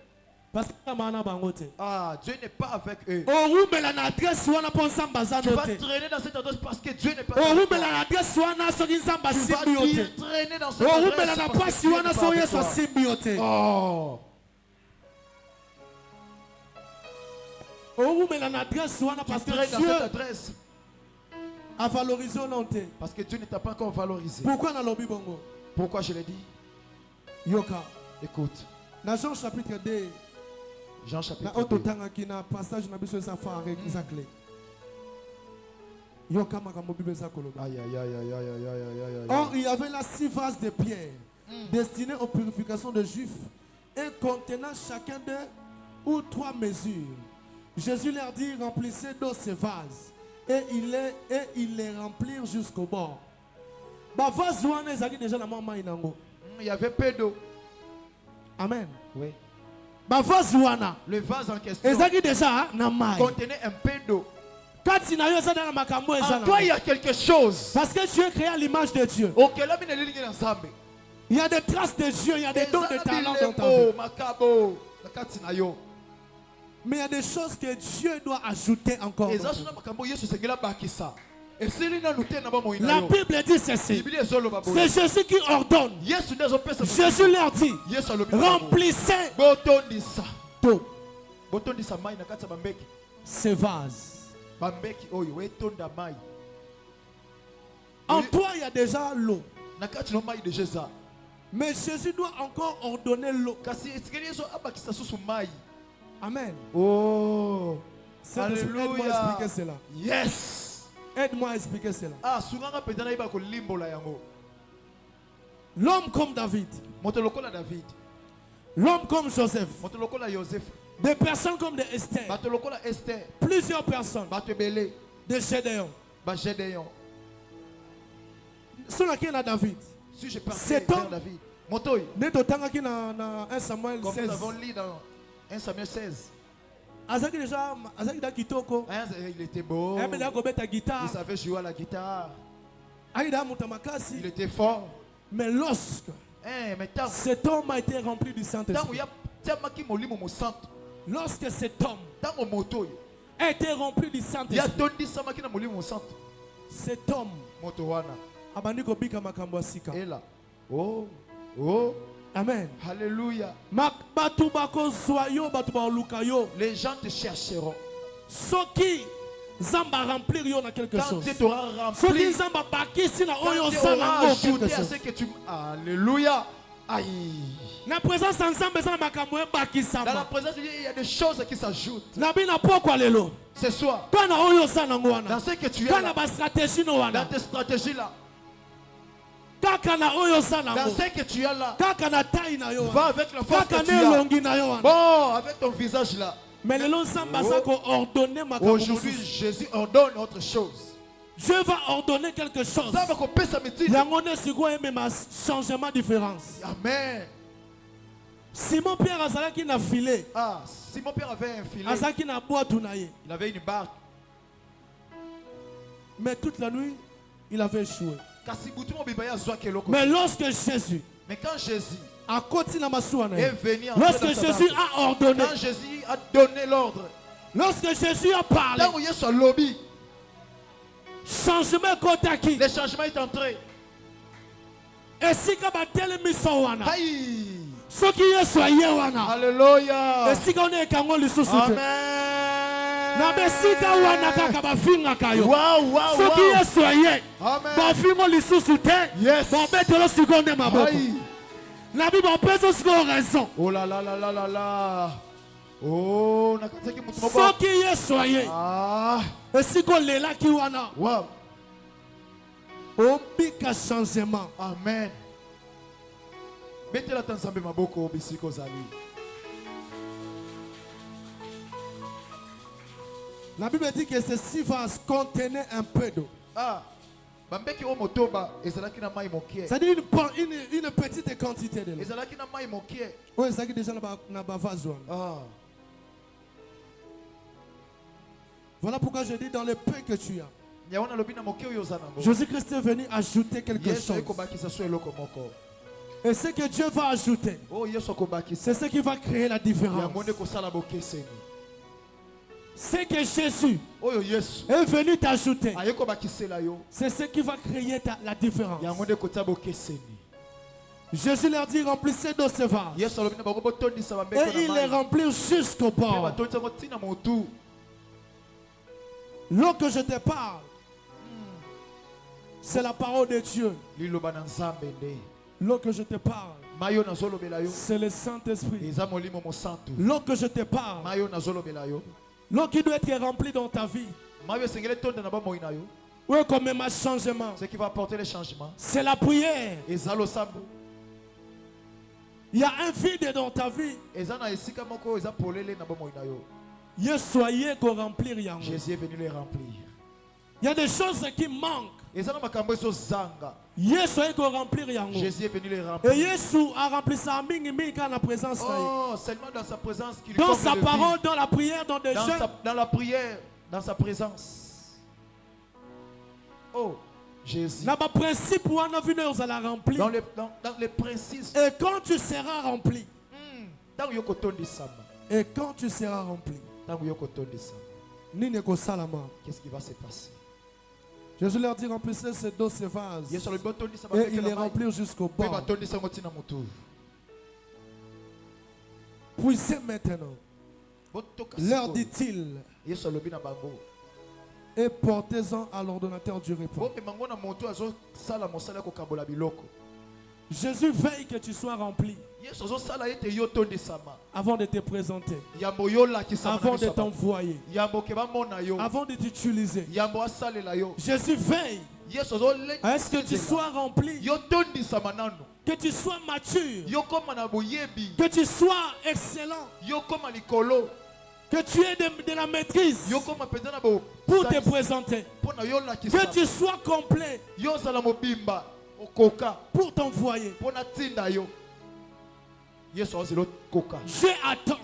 Parce que Kamana Bangote. Ah, Dieu n'est pas avec eux. Orumela na adresse wana po nzamba Tu vas zanote. traîner dans cette adresse parce que Dieu n'est pas avec Orumela toi. na adresse wana soki nzamba Tu vas simbiote. traîner dans cette Orumela adresse na parce pasi que Dieu wana n'est pas soki avec yeso toi. simbiote. Oh. Orumela na adresse wana Tu parce que traînes dans Dieu cette adresse a valorisé l'onté. parce que Dieu ne t'a pas encore valorisé. Pourquoi na lobi bongo? Pourquoi je l'ai dit? Yoka. Écoute. Dans Jean chapitre 2, Jean na chapitre 2. ototanga ki na passage na biso eza fa avec eza clé. Yoka makambo Bible eza koloba. Aïe aïe aïe aïe aïe aïe aïe aïe aïe. Or, il y avait là 6 vases de pierre destinés aux purifications des Juifs et contenant chacun d'eux ou 3 mesures. Jésus leur dit, remplissez d'eau ces vases. Et ils les remplirent jusqu'au bord. Bah, vase ouane ezaki déjà na mama inango. Il y avait peu d'eau. Amen. Oui. Bah, vase ouana Le vase en question ezaki déjà na mai. contenait un peu d'eau. Kati na yo eza na makambo eza En na. toi, il y a quelque chose. Parce que tu es créé à l'image de Dieu. Ok, là, il y a ensemble. Il y a des traces de Dieu, il y a des dons de talent dans ta Oh, vie. Makabo. Nakati na yo. Mais il y a des choses que Dieu doit ajouter encore. Et dans ça, ta c'est vie. Makambo Yesu Sengela Bakisa. Et c'est lui qui nous na moïna La yo. Bible dit ceci. Bible ezolo babola. C'est Jésus qui ordonne. Yesu ndezo pesa. Jésus leur dit, Yesu alobi. remplissez Botondisa. d'eau Botondisa mai nakati ya bambeki. ces vases. Bambeki oyo wetonda mai. En Oui. toi, il y a déjà l'eau. Nakati no mai de Jésus. Mais Jésus doit encore ordonner l'eau. Kasi etikeli Yesu abakisa susu mai. Amen. Oh. Saint-Esprit, aide-moi à expliquer cela. Yes. Aide-moi à expliquer cela. Ah, sunganga pendana iba ko limbola yango. L'homme comme David, Moto lokola David. l'homme comme Joseph, Moto lokola Joseph. des personnes comme de Esther, Bato lokola Esther. plusieurs personnes, Bato ebele. de Gédéon. Ba Gédéon. Ceux qui sont David. Si je parle Cet vers homme- David. Motoy. Nous dans 1 Samuel Comme 16. nous avons lu dans 1 Samuel 16. Azaki déjà, Azaki da kitoko. Hein, il était beau. Il a kobeta Il guitare. savait jouer à la guitare. Aïda mutamakasi. Il était fort. Mais lorsque Hein, mais tant cet homme a été rempli du où Saint-Esprit, il y a tellement molimo mo centre. lorsque cet homme Tant au moto. a été rempli du Il y a Saint-Esprit, tondi sama ki na molimo mo centre. cet homme Moto wana. abandi kobika makambo ya sika. Et là. Oh. Oh. Amen. Alléluia. Batu bakozwa yo, batu baoluka yo. Les gens te chercheront. Soki zamba remplir yo na quelque Quand chose. Dieu t'aura Soki rempli. zamba bakisi na Quand oyo Dieu osala aura ngo ajouté quelque à chose. ce que tu... Alléluia. Aïe. Na présence ensemble eza na makambo Dans la ebakisama. présence de Dieu, il y a des choses qui s'ajoutent. Na bina pokwa lelo. ce soir, dans dans ce que tu es là, dans dans tes stratégies là, dans dans ce que tu as là, va avec la force que tu as. Bon, avec ton visage là. Mais Aujourd'hui, Jésus ordonne autre chose. Dieu va ordonner quelque chose. Il y a un changement différence. Amen. Simon Pierre azalaki na filet. Ah, Simon Pierre avait un filet. Azalaki na boîte na ye. Il avait une barque. Mais toute la nuit, il avait échoué. Mais lorsque Jésus, quand Jésus est venu, lorsque Jésus a ordonné, quand Jésus a donné l'ordre, lorsque Jésus a parlé, changement kotaki, le changement est entré. Et si kabatele misowana, Aïe. ce qui est soyé wana, Alléluia. et si qu'on est kango lisusu, Amen. na besika wana kaka bafinga kayo. Wow. Ce qui est soyé, Amen. bafingo lisusu te, Yes. babetelo sikonde maboko. Aïe. La Bible pèse sur raison. Oh là là. Oh, nakataki mutu moko. Ce qui est soyé. Ah. Et si qu'on est là qui wana. Wow. Obika changement. Amen. Betela tanzambe maboko bisiko zali. La Bible dit que ceci va contenir un peu d'eau. Ah. Bambeki o motoba ezalaki na mai mokie. C'est-à-dire une petite quantité de l'eau. Ezalaki na mai mokie. Oui, c'est déjà na bavazou. Ah. Voilà pourquoi je dis dans le peu que tu as. Yaona lobina mokie oyo zanango. Jésus-Christ est venu ajouter quelque Yesu chose. ekobakisa so eloko moko. Et ce que Dieu va ajouter, Oh Yesu akobakisa. c'est ce qui va créer la différence. Yamone kosala bokeseni. Ce que Jésus Oyo Yesu est venu t'ajouter, ayekobakisela yo. c'est ce qui va créer la différence. Yamone kota bokeseni. Jésus leur dit remplissez d'eau ce vase. Yesu alobina bako botondisa bambeko na Et il les mai. remplit jusqu'au bord. Batondisa ngo tina motu. L'eau que je te parle, c'est la parole de Dieu. Liloba na Nzambe nde. L'eau que je te parle, Mayo nazolobela yo. c'est le Saint-Esprit. Eza molimo mosantu. L'eau que je te parle, Mayo nazolobela yo. l'eau qui doit être remplie dans ta vie. Mayo esengeli tonda na bomoi na yo. Oui, comme même un changement. Ce qui va apporter les changements. C'est la prière. Eza losambo. Il y a un vide dans ta vie. Eza na esika moko eza polele na bomoi na yo. Soyez qu'on remplir yango. Jésus est venu les remplir. Il y a des choses qui manquent. Eza na makambo ezo zanga. Soyez qu'on remplir yango. Jésus est venu les remplir. Et Jésus a rempli ça mingi quand la présence. Oh, seulement dans sa présence qu'il dans sa parole, dans la prière, dans des jeûnes. Dans la prière, dans sa présence. Oh, Jésus. Dans les principes. Et quand tu seras rempli. Et quand tu seras rempli. Qu'est-ce qui va se passer? Jésus leur dit remplissez ces dos, ces vases. Et il les remplit jusqu'au bord. Puissez maintenant. Leur dit-il. Et portez-en à l'ordonnateur du repas. Jésus veille que tu sois rempli avant de te présenter, avant de t'envoyer, avant de t'utiliser. Jésus veille à ce que tu sois rempli, que tu sois mature, que tu sois excellent, que tu aies de la maîtrise pour te présenter, que tu sois complet pour t'envoyer. Je attends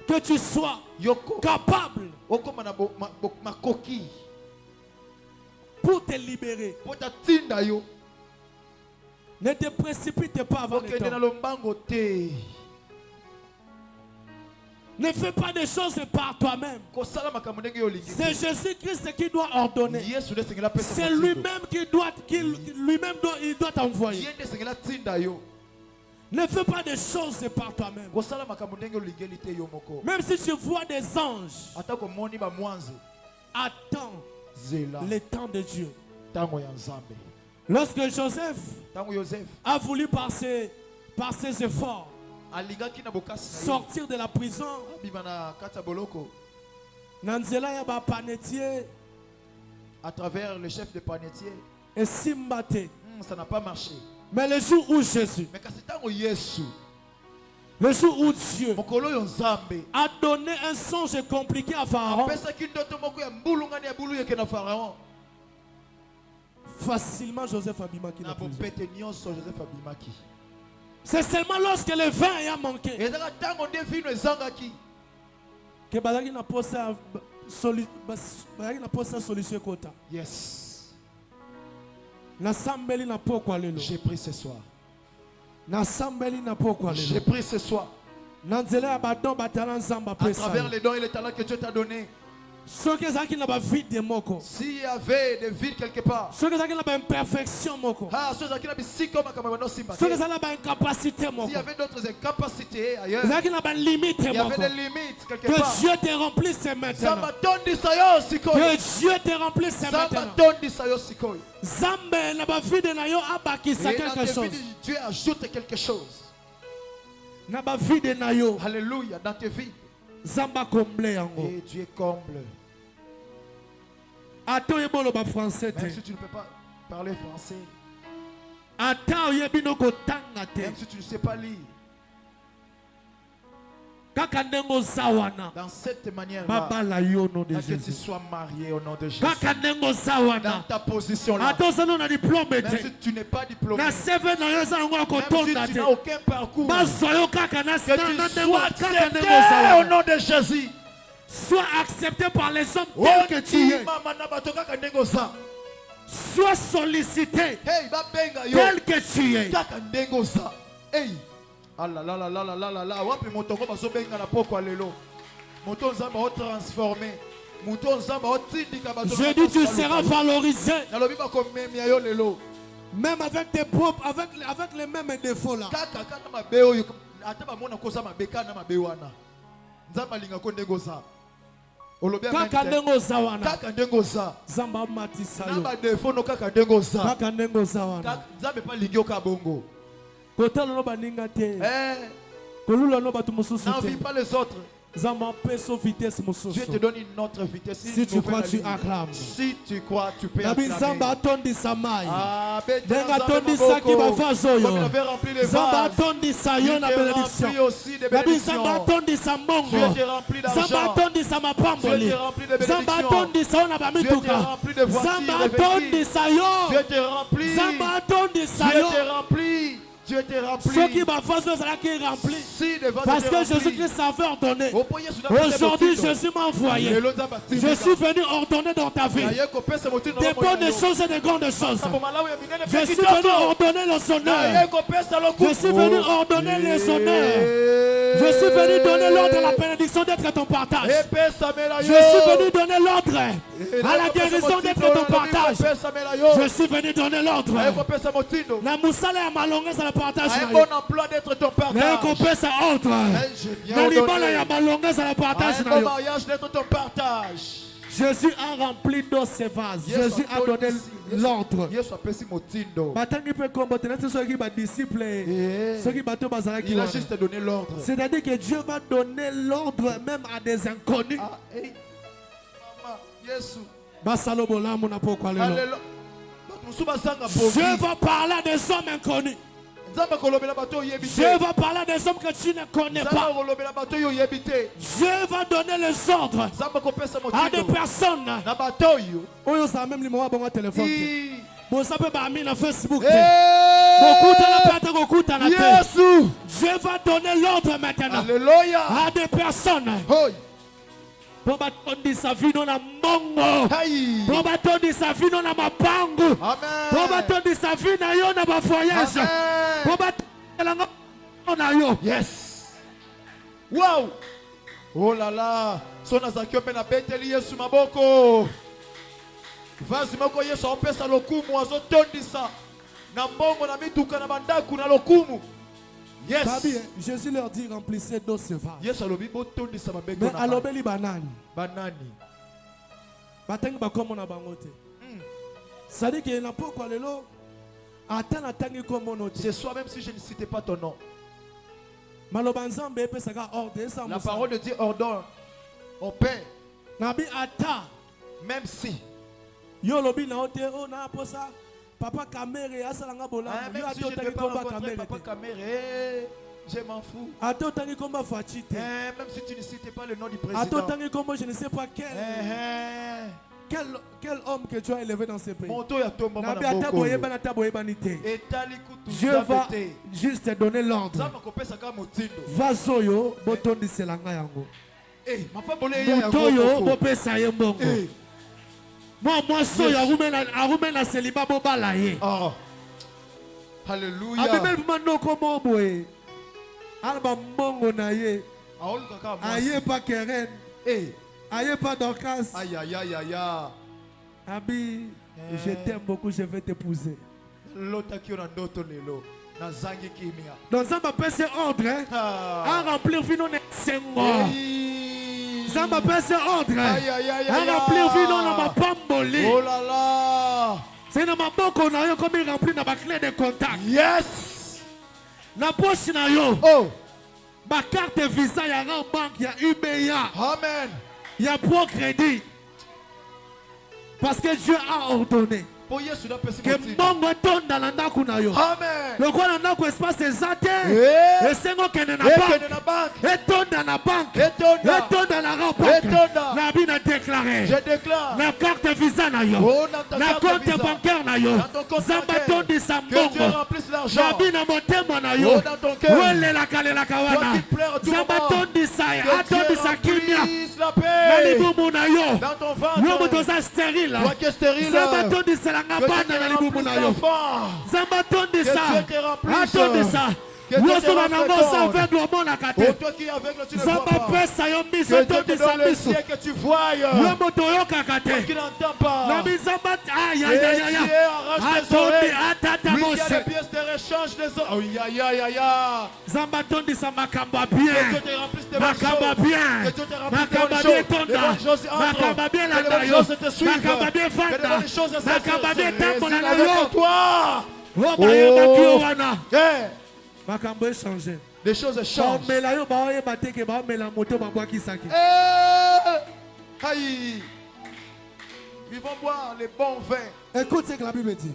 que tu sois capable pour te libérer. Ne te précipite pas avant le temps. Ne fais pas des choses par toi-même. C'est Jésus-Christ qui doit ordonner. C'est lui-même il doit t'envoyer. Ne fais pas des choses par toi-même. Même si tu vois des anges, attends le temps de Dieu. Lorsque Joseph a voulu par ses efforts sortir de la prison, à travers le chef de panetier. Et Simbate. Ça n'a pas marché. Mais le jour où Jésus, Mais quand c'est Yesu, le jour où Dieu mokolo yo nzambe a donné un songe compliqué à Pharaon, apesa ki ndoto moko ya mbulungani ya bulu yeke na Pharaon, facilement Joseph abimaki na na prison. bopete nyonso Joseph abimaki. C'est seulement lorsque le vin a manqué ezaka ntango nde vino ezangaki que bazaki na posa solution kota. yes. Na sambeli na pokwa lelo. J'ai pris ce soir. Na sambeli na pokwa lelo. J'ai pris ce soir. Na nzela ya badon batala nzamba À pesa. travers les dons et les talents que Dieu t'a donnés. Soki ezaki na ba vide moko. S'il y avait des vides quelque part. Soki ezaki na ba imperfection moko. Ah, ceux qui n'ont pas comme Kamabano Simba. Soki ezaki na ba incapacité moko. S'il y avait d'autres incapacités ailleurs. Ezaki na ba limite Il y avait moko. des limites quelque Que part. Dieu te remplisse maintenant. Samba tondi sayo sikoy. Que Dieu te remplisse Samba maintenant. tondi sayo sikoy. Zambe na ba vide na yo abakisa Et dans quelque tes chose. vies, Dieu ajoute quelque chose. Na ba vide na yo. Alléluia, dans tes vies. Zamba comble yango. Et Dieu comble. Ato yebolo ba français te. Même si tu ne peux pas parler français. Ata oyebi no kotanga te. Même si tu ne sais pas lire. Kaka ndengo zawana. Dans cette manière-là, Babala yo nom de que tu Jésus. sois marié au nom de Jésus. Kaka ndengo Dans zawana. ta position-là. Ato sano na diplôme Même te. si tu n'es pas diplômé. Na CV na yo za ngo Même kotonda si te. tu n'as aucun parcours. Bazoyo kaka na Que tu ndengo sois kaka accepté ndengo au zawana. nom de Jésus. Sois accepté par les hommes tel que tu es. Sois sollicité Hey, ba benga yo. tel que tu es. Kaka ndengo sa. Hey. Ah là là là là là là là là. Wapi motongo bazo benga na poko lelo. Moto nzamba o transformé. Moto nzamba o tindika bato. Je dis tu seras valorisé. Nalobi ba ko memia yo lelo. Même avec tes propres, avec les mêmes défauts là. Kaka kana mabe oyo ata ba mona kosa mabeka na mabe wana. Nzamba linga ko ndengo sa. Kaka ndengo zawana. Kaka ndengo sa. Zamba matisa yo. Na ba defo no kaka ndengo sa. Kaka ndengo zawana. Nzambe pa lingi ka bongo. Kotala no baninga te. Eh. Kolula no batu mususu N'envie te. pas les autres. Zamba peso vitesse mususu. Dieu te donne une autre vitesse. Si tu crois, tu acclames. Si tu crois, tu peux Nabi acclamer. Zamba atondi samai. Ah, Denga atondi saki bavazo yo. Comme il avait rempli les Zamba vases. atondi sayo na Dieu te bénédiction. remplit aussi de Nabi Zamba bénédictions. atondi sa mbongo. Dieu te remplit Zamba d'argent. atondi sa mapamboli. Dieu te remplit de Zamba bénédictions. atondi sayo na Dieu te bamituka. remplit de voitures Zamba revêtues. atondi sayo. Dieu te remplit. Zamba atondi Dieu sayo. te remplit. Dieu te remplit. Ceux qui bavazo sera qui rempli. Si les vases Parce te que remplis. Jésus-Christ savait ordonner. Aujourd'hui, Aujourd'hui, Jésus m'a envoyé. Je suis venu ordonner dans ta vie des bonnes choses et des grandes choses. Je suis venu ordonner les honneurs. Je suis venu ordonner les honneurs. Je suis venu donner l'ordre à la bénédiction d'être ton partage. Je suis venu donner l'ordre à la guérison d'être ton partage. Je suis venu donner l'ordre. La moussala ya malonga ça la partage. Un bon emploi d'être ton Na partage. kopesa ordre. Na libala ya malonga ça la partage. Un bon mariage d'être ton partage. Jésus a rempli dans ses vases. Jésus a donné l'ordre. Batangi pe kombo tenete ceux qui ba disciples, ceux qui bateau bazalaki. Il a juste donné l'ordre. C'est-à-dire que Dieu va donner l'ordre même à des inconnus. Ah, hey. Maman, Yesu. Basalo bolamu na pokwa lelo. Alléluia. Dieu va parler à des hommes inconnus. Dieu va parler à des hommes que tu ne connais pas. Dieu va donner les ordres à des personnes. Oyo sa même limo wa téléphone. Bon ça peut pas mis na Facebook. Dieu va donner l'ordre maintenant à des personnes. Pour batondi sa vie dans la mongo. Pour batondi sa vie dans la mapango. Pour batondi sa vie na yo na ba voyage. Pour batondi na yo. Yes. Wow. Oh là là. Sona zakyo pe na beteli Yesu maboko. Vazi moko Yesu opesa lokumu azotondisa. Na mbongo na mituka na bandaku na lokumu. Yes. Babi, Jésus leur dit remplissez d'eau ce vase. Yes, alobi botondi sa mabeko mais na. alobeli banani. Banani. Batangi bakomo na bangote. C'est-à-dire qu'il n'a pas quoi lelo. Attends atangi komo no. C'est soi même si je ne citais pas ton nom. Malobanzambe pe saka ordre ça. La parole de Dieu ordonne au Père. Même si. Yo lobi na ote o na posa papa Kamere asalanga bola. Même si je ne peux pas rencontrer papa Kamere, je m'en fous. Même si tu ne cites pas le nom du président. Je ne sais pas quel homme que tu as élevé dans ce pays. Dieu va juste te donner l'ordre. Vazoyo botondi selanga yango. Motoyo bopesa ye mbongo. Moi soyo arumela seliba bobala ye. Alléluia. Abibel mano komo boye. Alba mbongo na ye. Aye pas Keren. Aye pas Dorcas. Aïe aïe aïe aïe. Abi, je t'aime beaucoup, je vais t'épouser. Donc ça m'appelle ce ordre à remplir vino ne sengo. Ça m'appelle ce ordre à remplir vino na mapamboli. Oh là là. C'est dans ma banque on a eu comme il remplit dans ma clé de contact. Yes. Na poche na yo. Oh. Ma carte Visa y a en banque, y a UBA. Amen. Y a Pro Crédit. Parce que Dieu a ordonné que Mongo tombe dans la nakunayo. Amen. Le quoi dans notre espace exact. Et c'est moi qui est dans la banque. Et tombe dans la banque. Et tombe dans la banque. La Bible a déclaré. Je déclare. La carte Visa na yo. La compte bancaire na yo. Zambaton de Sambongo. La Bible a monté mon ayo. Ouele la kale la kawana. Zambaton de Saya. Aton de Sakimia. Nalibu munayo. Dans ton ventre. Yomo dosa stérile. Zambaton de Salangabana nalibu munayo. Zambaton de sa. Aton de sa. Yoso banango sa avec le monde la kate. Zamba pesa yo miso to de sa miso. Que tu vois. Yomo toyo kakate. Qui n'entend pas. Nabi zamba aïe aïe aïe aïe. Atonde atata moshe. Il y a des pièces de rechange des autres. Aïe aïe aïe aïe. Zambaton de sa makamba bien. Que Dieu te remplisse de bonnes Makamba choses. bien. Que Dieu te remplisse de Makamba bonnes bien choses. tonda. Les bonnes choses entrent. Makamba bien la Que les bonnes tayo. choses te suivent. Makamba bien Que les fanda. bonnes choses Makamba bien tambola na avec yo. toi. Oh bayo bakio wana. Eh. Makambo échangé. Les choses changent. Mais là yo ba oye bateke ba mela moto ba bwa kisaki. Aïe. Ils vont boire les bons vins. Écoute ce que la Bible dit.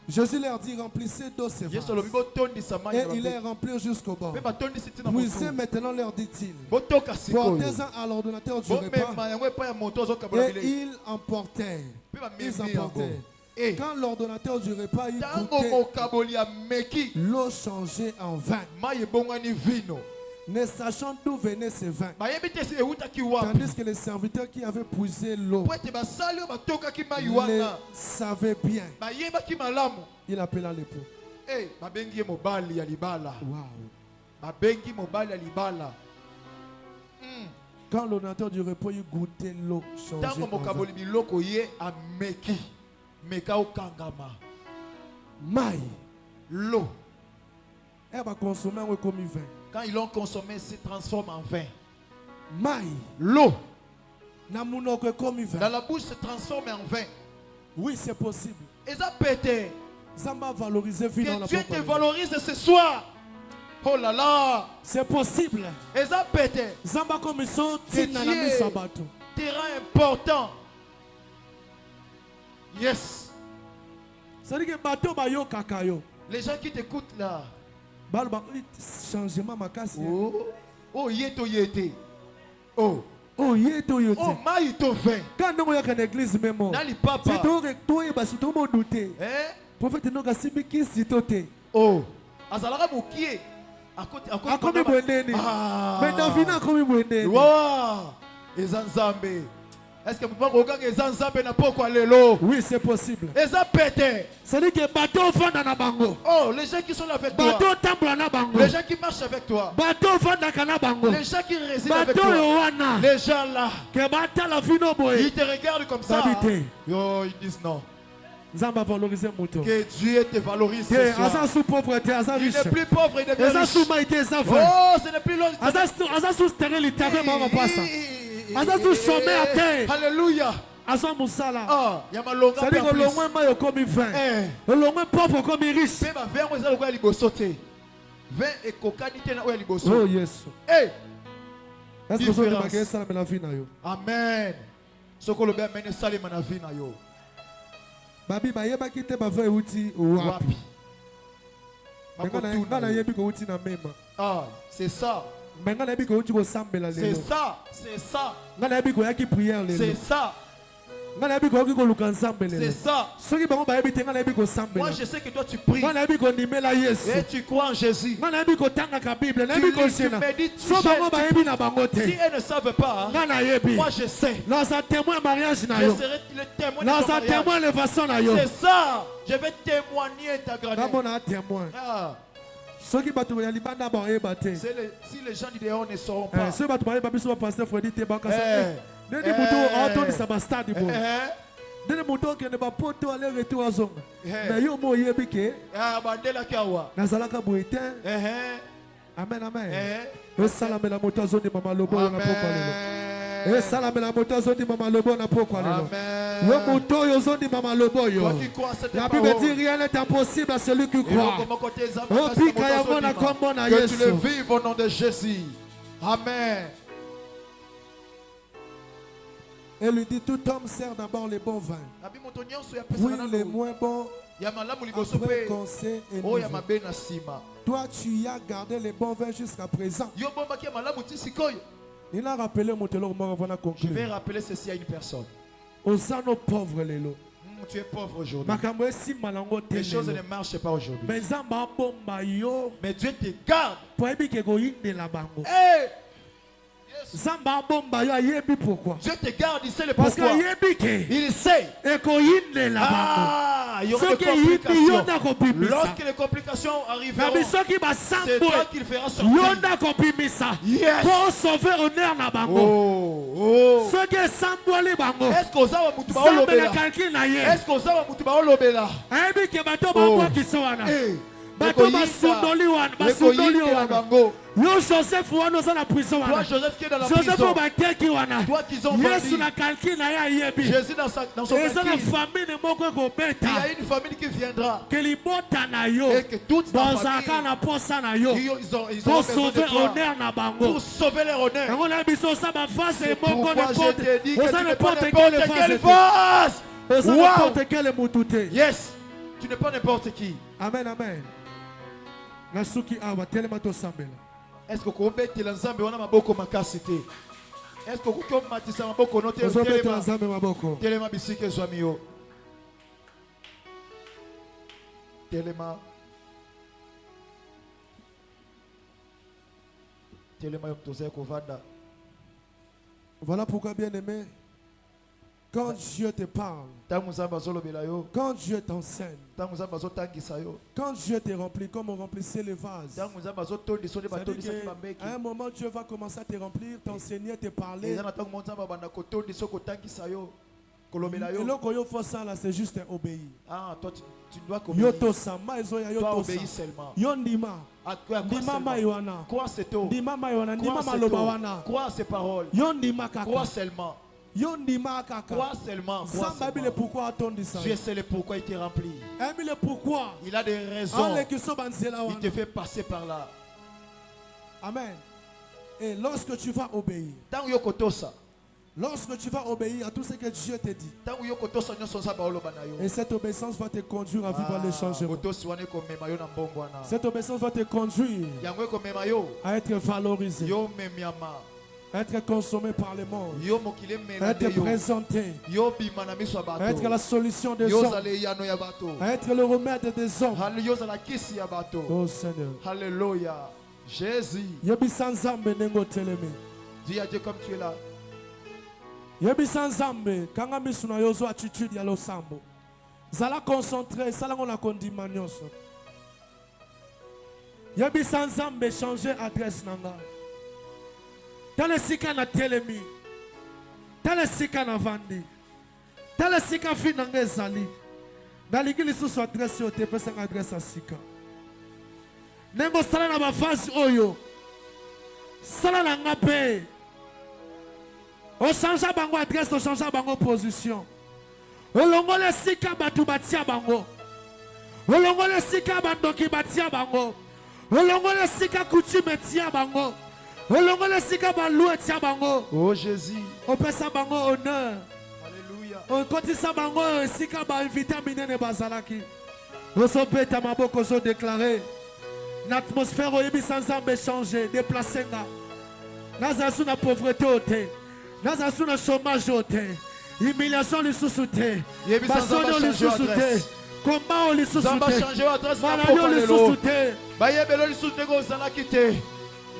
Jésus leur dit remplissez d'eau ces vases. Et il les remplit jusqu'au bord. Puisez maintenant, leur dit-il, portez-en à l'ordonnateur du repas. Et ils emportèrent. Quand l'ordonnateur du repas eut goûté l'eau changée en vin, ne sachant d'où venait ce vin, tandis que les serviteurs qui avaient puisé l'eau le savaient bien, il appela l'époux. Quand l'ordonnateur du repas eut goûté l'eau changée en vin, maï, l'eau, elle va consommer comme vin. quand ils l'ont consommé, se transforme en vin. Maï, l'eau, dans la bouche se transforme en vin. Oui, c'est possible. Et ça pété. Zamba valoriser vie dans la que Dieu te valorise ce soir. Oh là là. C'est possible. Et ça pété. Zamba comme ils sont terrain important. Yes. C'est-à-dire que bateau bayo kakayo. Les gens qui t'écoutent là. Changement ma casse. Oh yeto yete. Oh. Oh yeto yote. Oh maïto vin. Quand nous y a une église même. Nali papa. C'est toi et basi tout monde douter. Prophète no gasimi kisi tote. Oh. Azalara mokie. Akomi bweneni. Mais dans vina akomi bweneni. Wow. Ezanzambe. Est-ce que vous pouvez regarder Ezanzambe na poko lelo? Oui, c'est possible. Eza pété. C'est-à-dire que bateau vend na bango. Oh, les gens qui sont avec toi. Bateau tambola na bango. Les gens qui marchent avec toi. Bateau vend na bango. Les gens qui résident avec toi. Les gens là. Que bata la vino boy. Ils te regardent comme ça. Yo, ils disent non. Zamba valoriser moto. Que Dieu te valorise ce soir. Asa sous pauvreté, asa riche. Il n'est plus pauvre, il devient riche. Asa sous maïté, asa vrai. Oh, ce n'est plus l'autre. Asa sous stérilité, maman passa. Asa sous sommet à terre. Alléluia. Asa musala. Ah, il y a ma longue. C'est-à-dire que le moins maillot comme vin. Le moins pauvre comme riche. Mais ma vin, on est allé sauter. Vin et cocanité na oya liboso. Oh yes. Hey. différence. Amen. Ce que le bien mène salim na vie na yo. Babi ba yeba kite ba ve uti wapi. Ah, c'est ça. C'est ça. C'est ça. C'est ça. C'est ça. Moi je sais que toi tu pries et tu crois en Jésus. Tu médites, tu jeûnes. Si elles ne savent pas, moi je sais. Je serai le témoin de ton mariage. C'est ça. Je vais témoigner ta grandeur. Ah. Si les gens du dehors ne sauront pas. Amen, amen. La Bible dit rien n'est impossible à celui qui croit. Que tu le vives au nom de Jésus. Amen. Et lui dit, tout homme sert d'abord les bons vins. Oui, les moins bons. Après qu'on s'est élevé. Toi, tu y as gardé les bons vins jusqu'à présent. Il a rappelé mon télo. Je vais rappeler ceci à une personne. Tu es pauvre aujourd'hui. Les choses ne marchent pas aujourd'hui. Mais Dieu te garde. Hey! Dieu te garde, il sait le pourquoi. Il sait. Ah, il y aura des complications. Lorsque les complications arriveront, c'est toi qui le feras sortir. Yes. Pour sauver honneur na bango. Oh. Est-ce qu'on a mutu ba olobela? Est-ce qu'on a mutu ba olobela? Bato basundoli wana bango. Yo Joseph wana za na prison wana. Toi Joseph qui est dans la prison. Joseph bakeki wana. Toi qu'ils ont vendu. Yesu na calcul na ya yebi. Jésus dans son calcul. Eza na famille moko ko beta. Il y a une famille qui viendra. Que libota na yo. Et que toute ta famille. Na posa na yo. Ils ont pour sauver honneur na bango. Pour sauver leur honneur. On a biso ça ba face et moko na porte. On ne porte quelle face. On ne porte quelle mutute. Yes. Tu n'es pas n'importe qui. Amen, amen. Nasuki awa telema to sambela. Est-ce que vous mettez l'ensemble on a maboko makasite? Est-ce que vous matissez maboko no telema bisike zwamio? Telema yomtoze kovanda. Voilà pourquoi bien aimé, quand Dieu te parle, quand Dieu t'enseigne, quand Dieu te remplit comme on remplissait les vases, à un moment Dieu va commencer à te remplir, t'enseigner, te parler. Et là, quand il faut ça, c'est juste obéir. Ah, toi tu dois obéir. Toi obéis seulement. Crois ces paroles. Crois seulement. Crois seulement. Dieu sait le pourquoi il te remplit. Il a des raisons. Il te fait passer par là. Amen. Et lorsque tu vas obéir, lorsque tu vas obéir à tout ce que Dieu te dit, et cette obéissance va te conduire à vivre les changements. Cette obéissance va te conduire à être valorisé, à être consommé par le monde, à être présenté, à être la solution des hommes, à être le remède des hommes. Oh Seigneur. Alléluia. Jésus. Dis à Dieu comme tu es là. Yebisa nzambe kanga misu na yozo attitude ya losambo zala concentré sala ngona kondima nyonso. Yebisa nzambe changer adresse nanga tale sika na telemi tale sika na vandi tale sika fi nanga ezali nalingi lisusu adresse yo te pesa adresse ya sika nengo sala na bafasi oyo sala na nga pe. On change bango adresse, on change bango position. On longole sika batu batia bango. On longole sika bandoki batia bango. On longole sika coutume tia bango. Oh Jésus. On peut ça bango honneur. Alléluia. On continue ça bango sika ba invité minene bazalaki. Oso beta maboko zo déclaré. L'atmosphère au yebi sans ambe changer, déplacer nga. Nazasu na pauvreté ote. Nazasu na chômage ote. Humiliation li sous-souté. Basono li sous-souté. Combat li sous-souté. Maladie li sous-souté. Bayebelo li sous-souté go zala kité.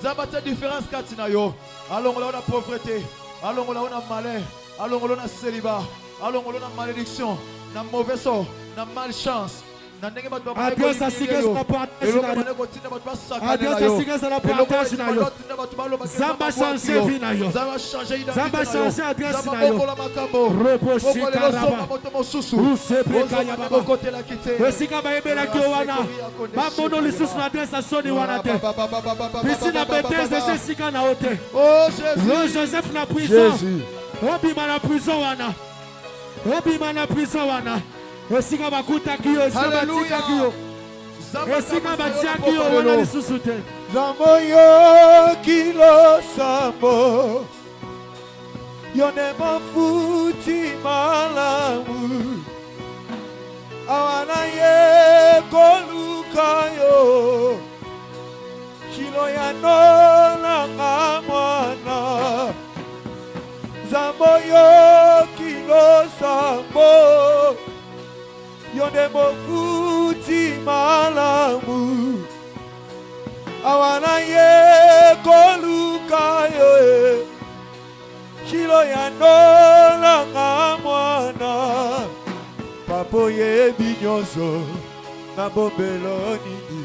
Zabata différence katina yo. Allons là on a pauvreté. Allons là on a malheur. Allons là on a célibat. Allons là on a malédiction. Na mauvais sort. Na malchance. Adios a sigas na partage na yo. Adios a sigas na partage na yo. Zamba changer vie na yo. Zamba changer adresse na yo. Reposhi karaba. Usepeka ya baba. Wesika baebela ki wana. Bamono lisusu na adresse na soni wana te. Pisi na beteze sesika na ote. Oh Jésus. Joseph na prison. Obima na prison wana. Obima na prison wana. Esika bakuta kiyo, esika batika kiyo. Esika batia kiyo wana lisusu te. Zambo yo kilo sambo. Yone mafuti malamu. Awana ye koluka yo. Kilo ya nona ngamwana. Zambo yo kilo sambo. Yonde mokuti malamu. Awana ye koluka yo. Shilo ya nola ngamwana. Papo ye binyoso. Na bombelo nini.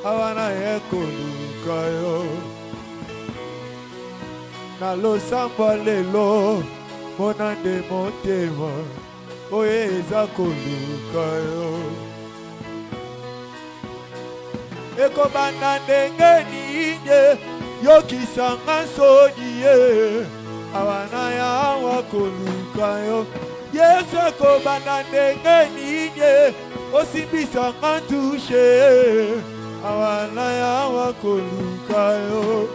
Awana ye koluka yo. Na lo samba lelo. Monande motema. Oye eza koluka yo. Eko banda ndenge ninye yokisanga soni ye. Awana ya wakoluka yo. Yesu eko banda ndenge ninye osimbisanga tushe. Awana ya wakoluka yo.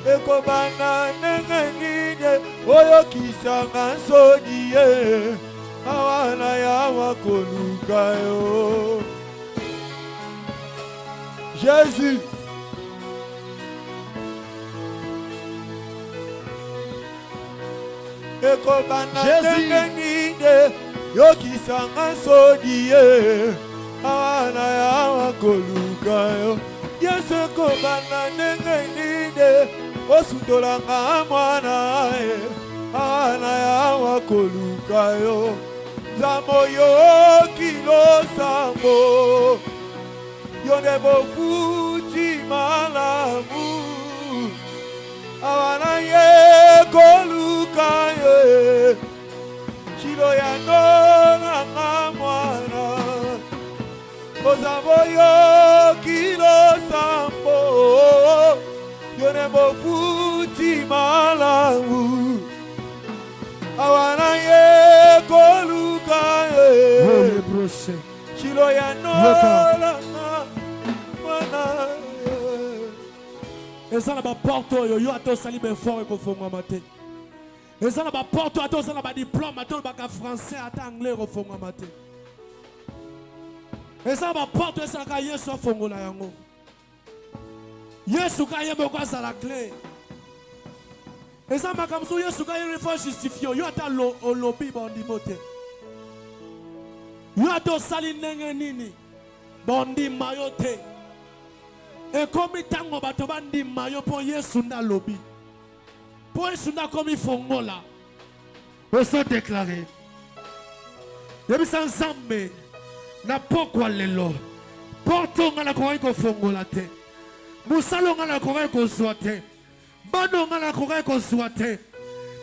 Eko banda ndenge ninye oyokisanga soni ye. Awana ya wakoluka yo. Jésus. Eko bana ndenge ninde yokisanga soni ye. Awana ya wakoluka yo. Yesu eko bana ndenge ninde osundolanga mwana ye. Awana ya wakoluka yo. Zambo yo kilo sambo. Yone bofuti malamu. Awana ye koluka ye. Kilo ya nona ngamwana. Zambo yo kilo sambo. Yone bofuti malamu. Awana ye koluka ye. Chilo ya nola mana. Eza na ba porte yo yo ato sali be fort e ko fonga mate. Eza na ba porte ato sala ba diplôme ato ba ka français ata anglais ko fonga mate. Eza ba porte esa ka Yesu fongola yango. Yesu ka yembe ko sala clé. Eza makamso Yesu ka yembe fo justifier yo ata olobi bondi mote. Yo ato sali ndenge nini bondi mayote. E komi tango bato bandi mayo po Yesu nda lobi. Po Yesu nda komi fongola. Oso déclaré. Yebi sansambe na pokwa lelo. Porto ngala kwa iko fongola te. Musalo ngala kwa iko zwate. Bano ngala kwa iko zwate.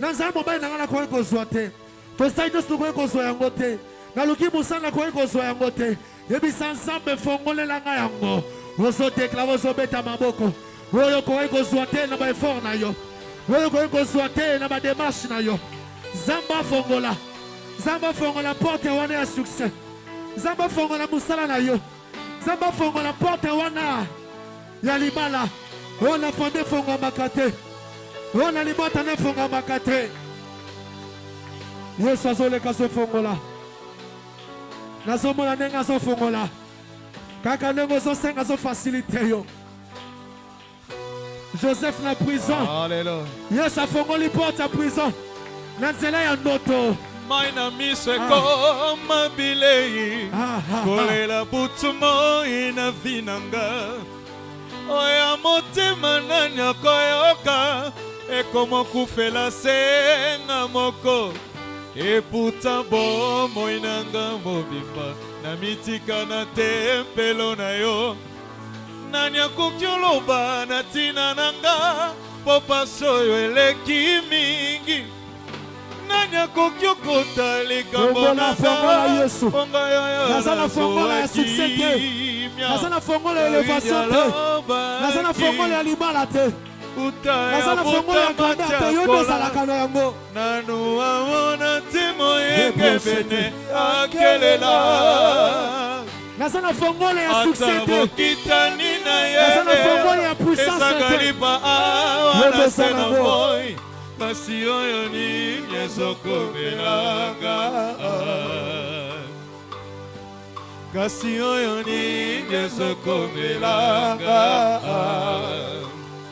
Nanzamo bai ngala kwa iko zwate. Tosaido kwa iko zwayangote. Na luki musana kwa iko zwayangote. Yebi sansambe fongole la nga yango. Oso déclare oso beta maboko. Oyo kwa iko zwate na ba effort na yo. Oyo kwa iko zwate na ba démarche na yo. Zamba fongola. Zamba fongola porte wana ya succès. Zamba fongola musala na yo. Zamba fongola porte wana ya libala. On a fondé Fonga Makate. On a libata ne Fonga Makate. Yes, azole kaso Fongola. Nazomola nenga so Fongola. Kaka nengo so senga so facilité yo. Joseph na prison. Alléluia. Yes, a Fongoli porte à prison. Nanzela ya noto. Maina miso koma bilei. Kolela butumo ina vinanga. Oya motema nanya koyoka. Ekomo kufela senga moko. Eputa bomo inanga mobimba. Na mitika na tempelo na yo. Nanya kukyoloba na tina nanga. Popa soyo eleki mingi. Nanya kukyokota likambo na fongola Yesu. Nazana fongola ya succès te. Nazana fongola ya elevation te. Nazana fongola ya libala te. Nazana fongola ya kanda te. Yodo salaka na yango. Nanu amona timo ekebene akelela. Nazana fongola ya succès te. Nazana fongola ya puissance te. Yodo salaka. Kasi oyo ni nyezokomelanga. Kasi oyo ni nyezokomelanga.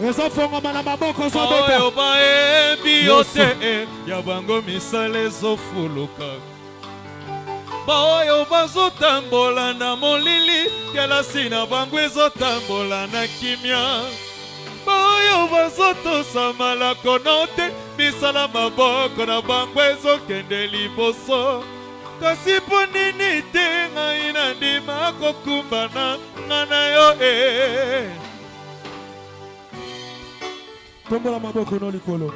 Ezofongo mana maboko zobeta. Oyo baebi yote ya bango misala ezofuluka. Baoyo bazotambola na molili kelasi na bango ezotambola na kimia. Baoyo bazotosa malako note misala maboko na bango ezokende liboso. Kasi po nini te ngai nandima kokumbana nga na yo Tombola maboko no likolo.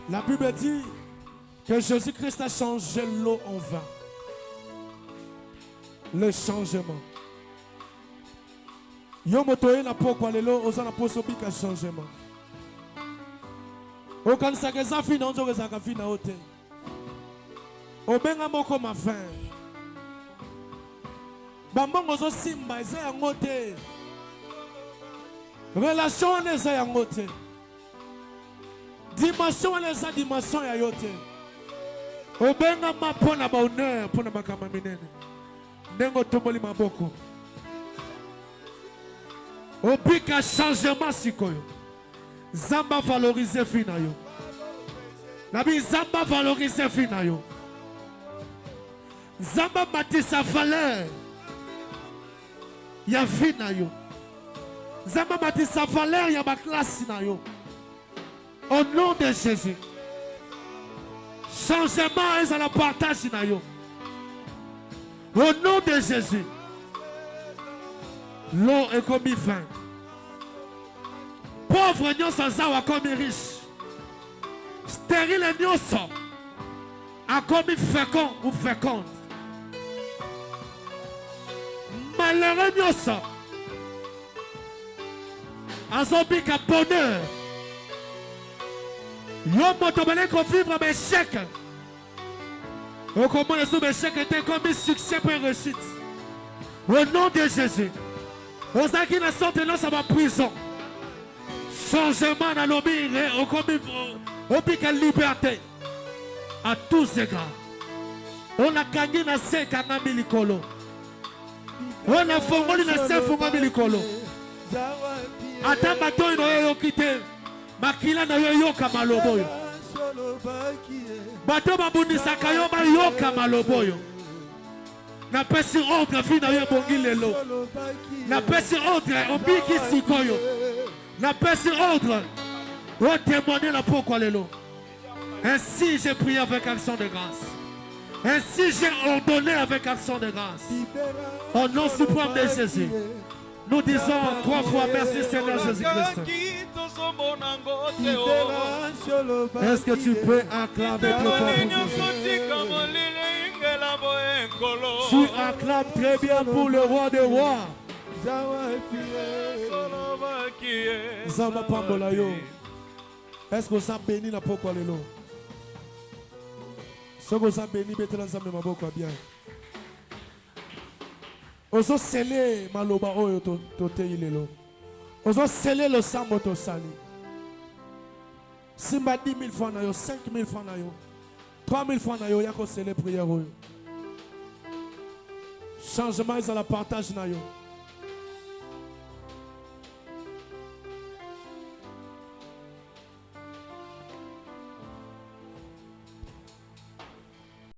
La Bible dit que Jésus-Christ a changé l'eau en vin. Le changement. Yo motoye na pokwa lelo ozana poso bika changement. Okanisa keza fina onzo keza kafina ote. Obenga moko ma fin. Bambongo zo simba eza yango te. Relation eza yango te. Dimension eza dimension ya yo te. Obenga mapona ba honneur pona bakama minene. Nengo tomboli maboko. Obika changement sikoyo. Zamba valoriser fina yo. Nabi Zamba valoriser fina yo. Zamba bâtit sa valeur. Ya fina yo. Zamba bâtit sa valeur ya ba classe na yo. Au nom de Jésus. Changement est à la partage na yo. Au nom de Jésus. L'eau est comme vin. Pauvre nyosa zawa comme riche. Stérile nyosa a comme fécond ou féconde. Malheureux nyosa a zombie ka bonheur. Yo motomele ko vivre mes chèques. Au comment les sous mes chèques étaient comme succès pour réussite. Au nom de Jésus. Aux qui ne sont tenus à ma prison. Changement dans l'obéir au pic à liberté. À tous égards. On a gagné dans ces canami likolo. On a formé dans ces fongami likolo. Ata bato ino yo kite. Makila na yo yoka maloboyo. Bato babundisa kayo ba yoka maloboyo. Na pesi ordre fi na yo bongi lelo. Na pesi ordre obiki sikoyo. Na pesi ordre o témoigner la pourquoi lelo. Ainsi j'ai prié avec action de grâce. Ainsi j'ai ordonné avec action de grâce. Au nom suprême de Jésus. Nous disons 3 fois merci Seigneur Jésus-Christ. Est-ce que tu peux acclamer très fort pour Jésus? Tu acclames très bien pour le roi des rois. Zama pambola yo. Est-ce que ça bénit la pourquoi lelo? Ce que ça bénit betela nzambe maboko bien. Ozo scellé maloba oyo to te ilelo. Ozo sceller le sang moto sali. Simba 10 000 francs na yo, 5 000 francs na yo, 3 000 francs na yo, yako sceller prière yo. Changement ils ont la partage na yo.